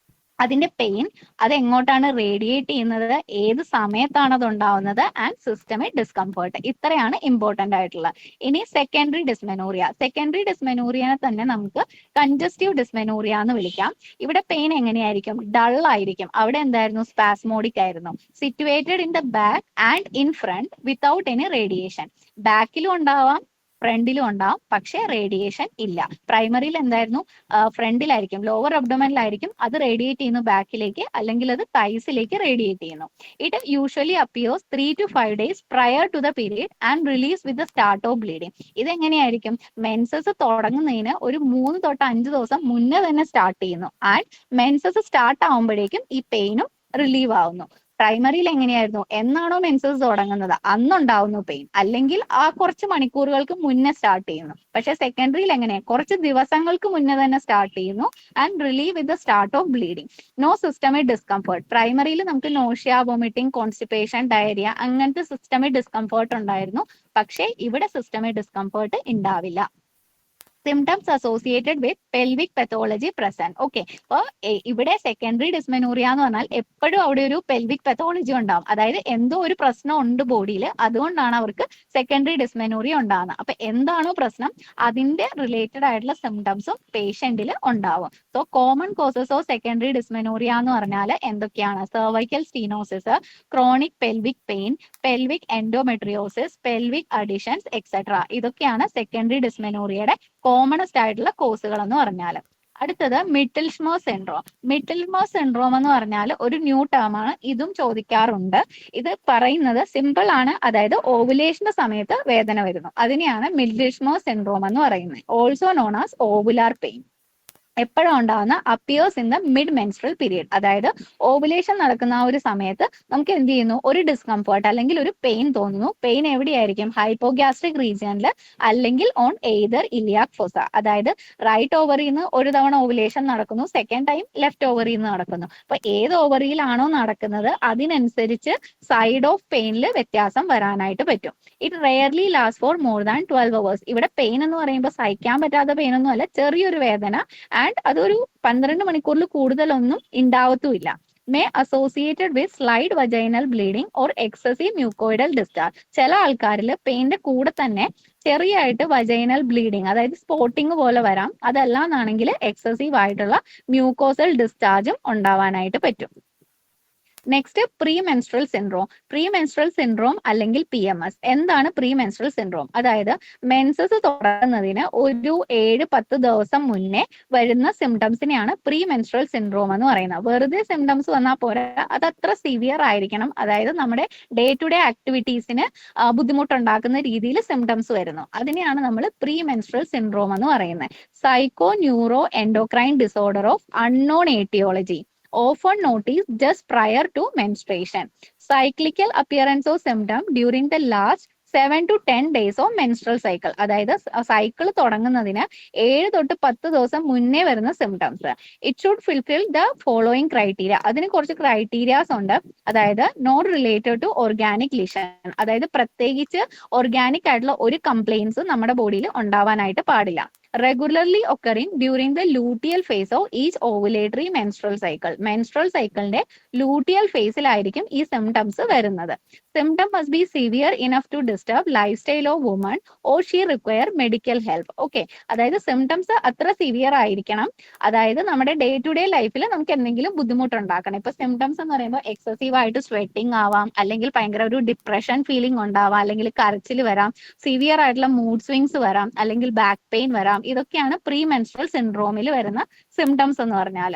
അതിന്റെ പെയിൻ, അത് എങ്ങോട്ടാണ് റേഡിയേറ്റ് ചെയ്യുന്നത്, ഏത് സമയത്താണ് അത് ഉണ്ടാവുന്നത്, ആൻഡ് സിസ്റ്റമിക് ഡിസ്കംഫേർട്ട്. ഇത്രയാണ് ഇമ്പോർട്ടന്റ് ആയിട്ടുള്ളത്. ഇനി സെക്കൻഡറി ഡിസ്മെനോറിയ. സെക്കൻഡറി ഡിസ്മെനോറിയനെ തന്നെ നമുക്ക് കൺജസ്റ്റീവ് ഡിസ്മെനോറിയ എന്ന് വിളിക്കാം. ഇവിടെ പെയിൻ എങ്ങനെയായിരിക്കും, ഡൾ ആയിരിക്കും. അവിടെ എന്തായിരുന്നു, സ്പാസ്മോഡിക് ആയിരുന്നു. Situated in the back and in front without any radiation. ബാക്കിലും ഉണ്ടാവാം, ഫ്രണ്ടിലും ഉണ്ടാവും, പക്ഷേ റേഡിയേഷൻ ഇല്ല. പ്രൈമറിയിൽ എന്തായിരുന്നു, ഫ്രണ്ടിലായിരിക്കും, ലോവർ അബ്ഡോമനിലായിരിക്കും. അത് റേഡിയേറ്റ് ചെയ്യുന്നു ബാക്കിലേക്ക്, അല്ലെങ്കിൽ അത് തൈസിലേക്ക് റേഡിയേറ്റ് ചെയ്യുന്നു. It usually appears 3 to 5 days prior to the period and release with the start of bleeding. ഇതെങ്ങനെയായിരിക്കും, മെൻസസ് തുടങ്ങുന്നതിന് ഒരു 3 to 5 ദിവസം മുന്നേ തന്നെ സ്റ്റാർട്ട് ചെയ്യുന്നു. ആൻഡ് മെൻസസ് സ്റ്റാർട്ട് ആവുമ്പോഴേക്കും ഈ പെയിനും റിലീവ് ആവുന്നു. പ്രൈമറിയിൽ എങ്ങനെയായിരുന്നു, എന്നാണോ മെൻസസ് തുടങ്ങുന്നത് അന്നുണ്ടാവുന്നു പെയിൻ, അല്ലെങ്കിൽ ആ കുറച്ച് മണിക്കൂറുകൾക്ക് മുന്നേ സ്റ്റാർട്ട് ചെയ്യുന്നു. പക്ഷെ സെക്കൻഡറിയിൽ എങ്ങനെയാണ്, കുറച്ച് ദിവസങ്ങൾക്ക് മുന്നേ തന്നെ സ്റ്റാർട്ട് ചെയ്യുന്നു and relieve with the start of bleeding. No systemic discomfort. പ്രൈമറിയിൽ നമുക്ക് നോഷ്യ, വോമിറ്റിംഗ്, കോൺസ്റ്റിപ്പേഷൻ, ഡയറിയ അങ്ങനത്തെ സിസ്റ്റമിക് ഡിസ്കംഫേർട്ട് ഉണ്ടായിരുന്നു. പക്ഷേ ഇവിടെ സിസ്റ്റമിക് ഡിസ്കംഫേർട്ട് ഉണ്ടാവില്ല. Symptoms associated with pelvic pathology present. Okay, അപ്പോൾ ഇവിടെ സെക്കൻഡറി ഡിസ്മെനോറിയ എന്ന് പറഞ്ഞാൽ എപ്പോഴും അവിടെ ഒരു പെൽവിക് പത്തോളജി ഉണ്ടാവും. അതായത് എന്തോ ഒരു പ്രശ്നം ഉണ്ട് ബോഡിയിൽ, അതുകൊണ്ടാണ് അവർക്ക് സെക്കൻഡറി ഡിസ്മെനോറിയ ഉണ്ടാകുന്നത്. അപ്പൊ എന്താണോ പ്രശ്നം അതിന്റെ റിലേറ്റഡ് ആയിട്ടുള്ള സിംറ്റംസും പേഷ്യന്റിൽ ഉണ്ടാവും. So common causes of secondary dysmenorrhoea എന്ന് പറഞ്ഞാൽ എന്തൊക്കെയാണ്, cervical stenosis, chronic pelvic pain, pelvic endometriosis, pelvic additions etcetera. ഇതൊക്കെയാണ് സെക്കൻഡറി ഡിസ്മെനോറിയയുടെ കോമണസ്റ്റ് ആയിട്ടുള്ള കോസുകൾ എന്ന് പറഞ്ഞാൽ. അടുത്തത് മിഡിൽഷ്മർ സിൻഡ്രോം. മിഡിൽഷ്മർ സിൻഡ്രോം എന്ന് പറഞ്ഞാൽ ഒരു ന്യൂ ടേം ആണ്, ഇതും ചോദിക്കാറുണ്ട്. ഇത് പറയുന്നത് സിമ്പിൾ ആണ്, അതായത് ഓവുലേഷന്റെ സമയത്ത് വേദന വരുന്നു, അതിനെയാണ് മിഡിൽഷ്മർ സിൻഡ്രോം എന്ന് പറയുന്നത്. Also known as ovular pain. എപ്പോഴും ഉണ്ടാകുന്ന appears in the mid menstrual period. അതായത് ഓവുലേഷൻ നടക്കുന്ന ആ ഒരു സമയത്ത് നമുക്ക് എന്ത് ചെയ്യുന്നു, ഒരു ഡിസ്കംഫേർട്ട് അല്ലെങ്കിൽ ഒരു പെയിൻ തോന്നുന്നു. പെയിൻ എവിടെയായിരിക്കും, ഹൈപ്പോഗ്യാസ്ട്രിക് റീജിയനിൽ, അല്ലെങ്കിൽ ഓൺ എയ്തർ ഇലിയാക് ഫോസ. അതായത് റൈറ്റ് ഓവറിയിൽ നിന്ന് ഒരു തവണ ഓവുലേഷൻ നടക്കുന്നു, സെക്കൻഡ് ടൈം ലെഫ്റ്റ് ഓവറിയിൽ നിന്ന് നടക്കുന്നു. അപ്പൊ ഏത് ഓവറിയിലാണോ നടക്കുന്നത് അതിനനുസരിച്ച് സൈഡ് ഓഫ് പെയിനിൽ വ്യത്യാസം വരാനായിട്ട് പറ്റും. It rarely last for more than 12 hours. ഇവിടെ പെയിൻ എന്ന് പറയുമ്പോൾ സഹിക്കാൻ പറ്റാത്ത പെയിൻ ഒന്നും അല്ല, ചെറിയൊരു വേദന. ആൻഡ് അതൊരു 12 മണിക്കൂറിൽ കൂടുതലൊന്നും ഉണ്ടാവത്തുമില്ല. May associated with slight vaginal bleeding or excessive mucoidal discharge. ചില ആൾക്കാരിൽ പെയിന്റെ കൂടെ തന്നെ ചെറിയായിട്ട് വജൈനൽ ബ്ലീഡിങ്, അതായത് സ്പോട്ടിങ് പോലെ വരാം. അതല്ലാന്നാണെങ്കിൽ എക്സസീവ് ആയിട്ടുള്ള മ്യൂക്കോസൽ ഡിസ്ചാർജും ഉണ്ടാവാനായിട്ട് പറ്റും. Next premenstrual syndrome. Premenstrual syndrome അല്ലെങ്കിൽ PMS. എന്താണ് പ്രീ മെൻസ്ട്രൽ സിൻഡ്രോം? അതായത് മെൻസസ് തുടങ്ങുന്നതിന് ഒരു 7-10 ദിവസം മുന്നേ വരുന്ന സിംറ്റംസിനെയാണ് പ്രീ മെൻസ്ട്രൽ സിൻഡ്രോം എന്ന് പറയുന്നത്. വെറുതെ സിംറ്റംസ് വന്നാൽ പോരാ, അത് അത്ര സിവിയർ ആയിരിക്കണം. അതായത് നമ്മുടെ ഡേ ടു ഡേ ആക്ടിവിറ്റീസിന് ബുദ്ധിമുട്ടുണ്ടാക്കുന്ന രീതിയിൽ സിംറ്റംസ് വരുന്നു. അതിനെയാണ് നമ്മൾ പ്രീ മെൻസ്ട്രൽ സിൻഡ്രോം എന്ന് പറയുന്നത്. Psycho neuro endocrine disorder of unknown aetiology, often noticed just prior to menstruation. Cyclical appearance of symptom during the last 7 to 10 days of menstrual cycle. അതായത് cycle തുടങ്ങുന്നതിന് 7 തൊട്ട് 10 ദിവസം മുന്നേ വരുന്ന symptoms. It should fulfil the following criteria. അതിന് കുറച്ച് criterias ഉണ്ട്. അതായത് നോട്ട് റിലേറ്റഡ് ടു ഓർഗാനിക് ലിഷൻ. അതായത് പ്രത്യേകിച്ച് ഓർഗാനിക് ആയിട്ടുള്ള ഒരു കംപ്ലയിൻസ് നമ്മുടെ ബോഡിയിൽ ഉണ്ടാവാനായിട്ട് പാടില്ല. Regularly occurring during the luteal phase of each ovulatory menstrual cycle. Menstrual സൈക്കിളിന്റെ ലൂട്ടിയൽ ഫേസിലായിരിക്കും ഈ സിംറ്റംസ് വരുന്നത്. Symptom must be severe enough to disturb lifestyle of woman or she require medical help. Okay, അതായത് symptoms അത്ര severe ആയിരിക്കണം. അതായത് നമ്മുടെ day to day ലൈഫിൽ നമുക്ക് എന്തെങ്കിലും ബുദ്ധിമുട്ടുണ്ടാക്കണം. ഇപ്പൊ സിംറ്റംസ് എന്ന് പറയുമ്പോൾ എക്സസീവ് ആയിട്ട് സ്വെറ്റിംഗ് ആവാം, അല്ലെങ്കിൽ ഭയങ്കര ഒരു ഡിപ്രഷൻ ഫീലിംഗ് ഉണ്ടാവാം, അല്ലെങ്കിൽ കരച്ചിൽ വരാം, സിവിയർ ആയിട്ടുള്ള മൂഡ് സ്വിങ്സ് വരാം, അല്ലെങ്കിൽ ബാക്ക് പെയിൻ വരാം. ഇതൊക്കെയാണ് പ്രീ മെൻസ്ട്രൽ സിൻഡ്രോമിൽ വരുന്ന സിംറ്റംസ് എന്ന് പറഞ്ഞാൽ.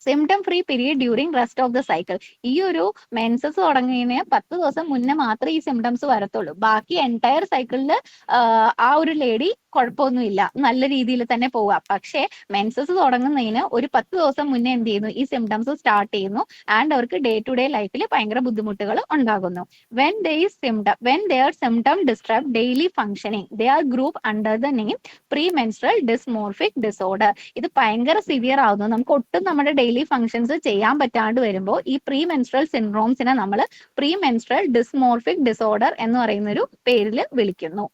Symptom free period during rest of the cycle. ഈ ഒരു മെൻസസ് തുടങ്ങുന്നതിന് 10 ദിവസം മുന്നേ മാത്രമേ ഈ സിംറ്റംസ് വരത്തുള്ളൂ. ബാക്കി എൻറ്റയർ സൈക്കിളിൽ ആ ഒരു ലേഡി കുഴപ്പമൊന്നുമില്ല, നല്ല രീതിയിൽ തന്നെ പോവുക. പക്ഷേ മെൻസസ് തുടങ്ങുന്നതിന് ഒരു 10 ദിവസം മുന്നേ എന്ത് ചെയ്യുന്നു, ഈ സിംറ്റംസ് സ്റ്റാർട്ട് ചെയ്യുന്നു. ആൻഡ് അവർക്ക് ഡേ ടു ഡേ ലൈഫിൽ ഭയങ്കര ബുദ്ധിമുട്ടുകൾ ഉണ്ടാകുന്നു. When their symptom disrupt daily functioning, they are grouped under the name premenstrual dysmorphic disorder. ഇത് ഭയങ്കര സിവിയർ ആവുന്നു, നമുക്ക് ഒട്ടും നമ്മുടെ ഡെയിലി ഫങ്ഷൻസ് ചെയ്യാൻ പറ്റാണ്ട് വരുമ്പോൾ ഈ പ്രീ മെൻസ്ട്രൽ സിൻഡ്രോംസിനെ നമ്മൾ പ്രീ മെൻസ്ട്രൽ ഡിസ്മോർഫിക് ഡിസോർഡർ എന്ന് പറയുന്ന ഒരു പേരിൽ വിളിക്കുന്നു.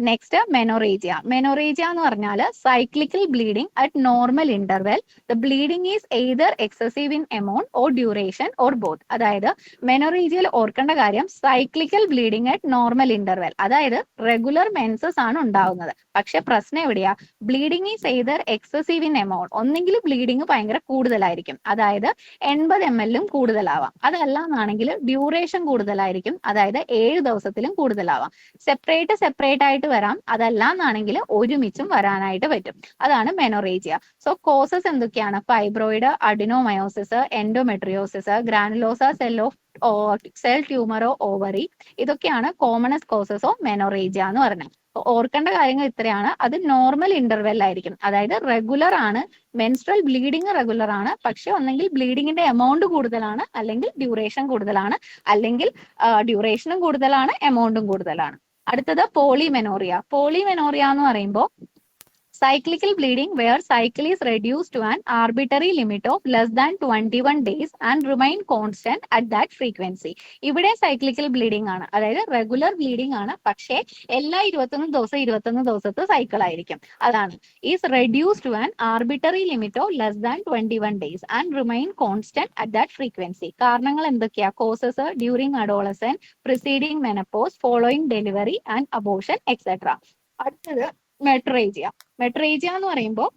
നെക്സ്റ്റ് മെനോറേജിയ. മെനോറേജിയ എന്ന് പറഞ്ഞാൽ cyclical bleeding at normal interval. The bleeding is either excessive in amount or duration or both. അതായത് മെനോറേജിയയിൽ ഓർക്കേണ്ട കാര്യം cyclical bleeding at normal interval, അതായത് റെഗുലർ മെൻസസ് ആണ് ഉണ്ടാവുന്നത്. പക്ഷെ പ്രശ്നം എവിടെയാ, bleeding is either excessive in amount, ഒന്നെങ്കിൽ ബ്ലീഡിംഗ് ഭയങ്കര കൂടുതലായിരിക്കും, അതായത് 80 ml കൂടുതലാവാം. അതല്ലാന്നാണെങ്കിൽ ഡ്യൂറേഷൻ കൂടുതലായിരിക്കും, അതായത് 7 ദിവസത്തിലും കൂടുതലാവാം. സെപ്പറേറ്റ് ആയിട്ട് വരാം, അതല്ലാന്നാണെങ്കിൽ ഒരുമിച്ചും വരാനായിട്ട് പറ്റും. അതാണ് മെനോറേജിയ. സോ കോസസ് എന്തൊക്കെയാണ്? Fibroid, adenomyosis, endometriosis, granulosa cell ട്യൂമറോ ഓവറി, ഇതൊക്കെയാണ് കോമണസ്റ്റ് കോസസ് ഓഫ് മെനോറേജിയ എന്ന് പറഞ്ഞത്. ഓർക്കേണ്ട കാര്യങ്ങൾ ഇത്രയാണ്. അത് നോർമൽ ഇന്റർവെൽ ആയിരിക്കും, അതായത് റെഗുലർ ആണ്, മെൻസ്ട്രൽ ബ്ലീഡിംഗ് റെഗുലർ ആണ്. പക്ഷെ ഒന്നെങ്കിൽ ബ്ലീഡിങ്ങിന്റെ എമൗണ്ട് കൂടുതലാണ്, അല്ലെങ്കിൽ ഡ്യൂറേഷൻ കൂടുതലാണ്, അല്ലെങ്കിൽ ഡ്യൂറേഷനും കൂടുതലാണ്, എമൗണ്ടും കൂടുതലാണ്. അടുത്തത് പോളിമെനോറിയ. പോളിമെനോറിയ എന്ന് പറയുമ്പോൾ cyclical bleeding where cycle is reduced to an arbitrary limit of less than 21 days and remain constant at that frequency. ഇവിടെ സൈക്ലിക്കൽ ബ്ലീഡിംഗ് ആണ്, അതായത് റെഗുലർ ബ്ലീഡിംഗ് ആണ്, പക്ഷേ എല്ലാ 21 ദിവസത്തെ സൈക്കിൾ ആയിരിക്കും. അതാണ് is reduce to an arbitrary limit of less than 21 days and remain constant at that frequency. കാരണങ്ങൾ എന്തൊക്കെയാ? Causes during adolescence, preceding menopause, following delivery and abortion etcetera. അടുത്തത് മെട്രേജിയ. മെട്രേജിയ എന്ന് പറയുമ്പോൾ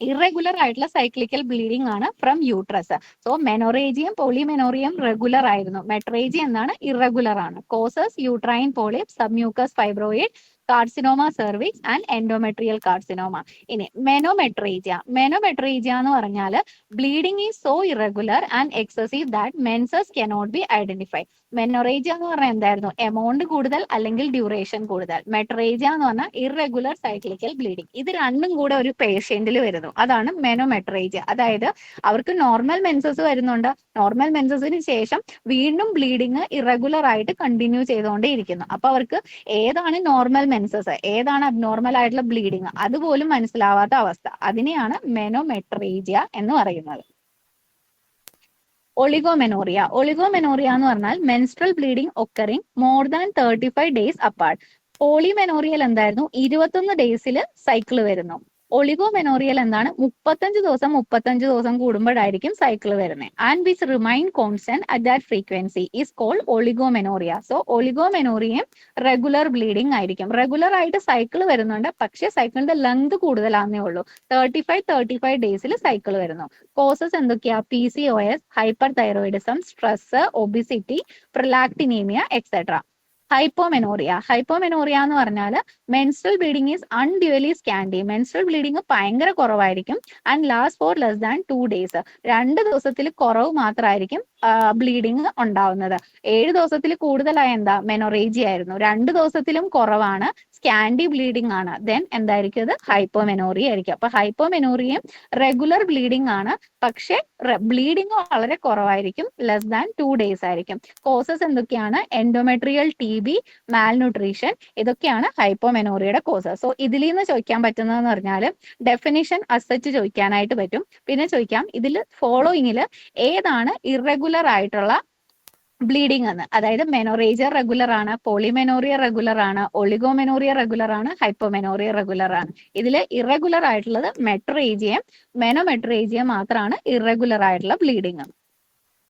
ഇറഗുലർ ആയിട്ടുള്ള സൈക്ലിക്കൽ ബ്ലീഡിംഗ് ആണ് from uterus. So മെനോറേജിയം പോളിമെനോറിയം regular ആയിരുന്നു, മെട്രേജിയ എന്താണ്? ഇറഗുലർ ആണ്. Causes uterine polyp, submucous fibroid, carcinoma cervix and endometrial carcinoma. ഇനി മെനോമെട്രേജിയ. മെനോമെട്രേജിയ എന്ന് പറഞ്ഞാൽ bleeding is so irregular and excessive that menses cannot be identify. Menorrhagia എന്ന് പറഞ്ഞാൽ എന്തായിരുന്നു? എമൗണ്ട് കൂടുതൽ അല്ലെങ്കിൽ ഡ്യൂറേഷൻ കൂടുതൽ. മെട്രേജിയ എന്ന് പറഞ്ഞാൽ ഇറഗുലർ സൈക്ലിക്കൽ ബ്ലീഡിംഗ്. ഇത് രണ്ടും കൂടെ ഒരു പേഷ്യന്റിൽ വരുന്നു, അതാണ് മെനോമെട്രേജിയ. അതായത് അവർക്ക് നോർമൽ മെൻസസ് വരുന്നുണ്ട്, നോർമൽ മെൻസസിന് ശേഷം വീണ്ടും ബ്ലീഡിങ് ഇറഗുലർ ആയിട്ട് കണ്ടിന്യൂ ചെയ്തുകൊണ്ടേയിരിക്കുന്നു. അപ്പൊ അവർക്ക് ഏതാണ് നോർമൽ മെൻസസ്, ഏതാണ് അബ്നോർമൽ ആയിട്ടുള്ള ബ്ലീഡിങ്, അതുപോലും മനസ്സിലാവാത്ത അവസ്ഥ. അതിനെയാണ് മെനോമെട്രേജിയ എന്ന് പറയുന്നത്. ഒളിഗോമെനോറിയ. ഒളിഗോമെനോറിയ എന്ന് പറഞ്ഞാൽ menstrual bleeding occurring more than 35 days apart. പോളിമെനോറിയൽ എന്തായിരുന്നു? 21 ഡേയ്സിൽ സൈക്കിൾ വരുന്നു. ഒളിഗോമെനോറിയൽ എന്താണ്? 35 ദിവസം കൂടുമ്പോഴായിരിക്കും സൈക്കിൾ വരുന്നത്. And which remain constant at that frequency is called oligomenorrhoea. So ഒളിഗോമെനോറിയയും റെഗുലർ ബ്ലീഡിംഗ് ആയിരിക്കും. റെഗുലർ ആയിട്ട് സൈക്കിൾ വരുന്നുണ്ട്, പക്ഷെ സൈക്കിളിന്റെ ലെങ്ത് കൂടുതലാന്നേ ഉള്ളൂ. 35 ഡേയ്സിൽ സൈക്കിൾ വരുന്നു. കോസസ് എന്തൊക്കെയാ? PCOS, hyperthyroidism, stress, obesity, prolactinaemia etcetera. Hypomenorrhoea. Hypomenorrhoea എന്ന് പറഞ്ഞാൽ menstrual bleeding is unduly scanty. Menstrual bleeding ഭയങ്കര കുറവായിരിക്കും. And last for less than 2 days. 2 ദിവസത്തിൽ കുറവ് മാത്രമായിരിക്കും ബ്ലീഡിംഗ് ഉണ്ടാവുന്നത്. 7 ദിവസത്തിൽ കൂടുതലായ എന്താ? മെനോറേജി ആയിരുന്നു. 2 ദിവസത്തിലും കുറവാണ്, സ്കാൻഡി ബ്ലീഡിംഗ് ആണ്. ദെൻ എന്തായിരിക്കും? അത് ഹൈപ്പോമെനോറിയ ആയിരിക്കും. അപ്പൊ ഹൈപ്പോമെനോറിയയും റെഗുലർ ബ്ലീഡിംഗ് ആണ്, പക്ഷെ ബ്ലീഡിംഗ് വളരെ കുറവായിരിക്കും, ലെസ് ദാൻ 2 days ആയിരിക്കും. കോസസ് എന്തൊക്കെയാണ്? എൻഡോമെട്രിയൽ TB, മാൽന്യൂട്രീഷൻ, ഇതൊക്കെയാണ് ഹൈപ്പോമെനോറിയയുടെ കോസസ്. സോ ഇതിൽ നിന്ന് ചോദിക്കാൻ പറ്റുന്നതെന്ന് പറഞ്ഞാൽ ഡെഫിനിഷൻ അസച്ച് ചോദിക്കാനായിട്ട് പറ്റും. പിന്നെ ചോദിക്കാം ഇതിൽ ഫോളോയിങ്ങിൽ ഏതാണ് ഇറഗുലർ ആയിട്ടുള്ള ബ്ലീഡിംഗ് എന്ന്. അതായത് മെനോറേജിയ റെഗുലർ ആണ്, പോളിമെനോറിയ റെഗുലർ ആണ്, ഒളിഗോമെനോറിയ റെഗുലർ ആണ്, ഹൈപ്പോമെനോറിയ റെഗുലർ ആണ്. ഇതിൽ ഇറഗുലർ ആയിട്ടുള്ളത് മെട്രേജിയം, മെനോമെട്രേജിയം മാത്രമാണ് ഇറഗുലർ ആയിട്ടുള്ള ബ്ലീഡിംഗ്.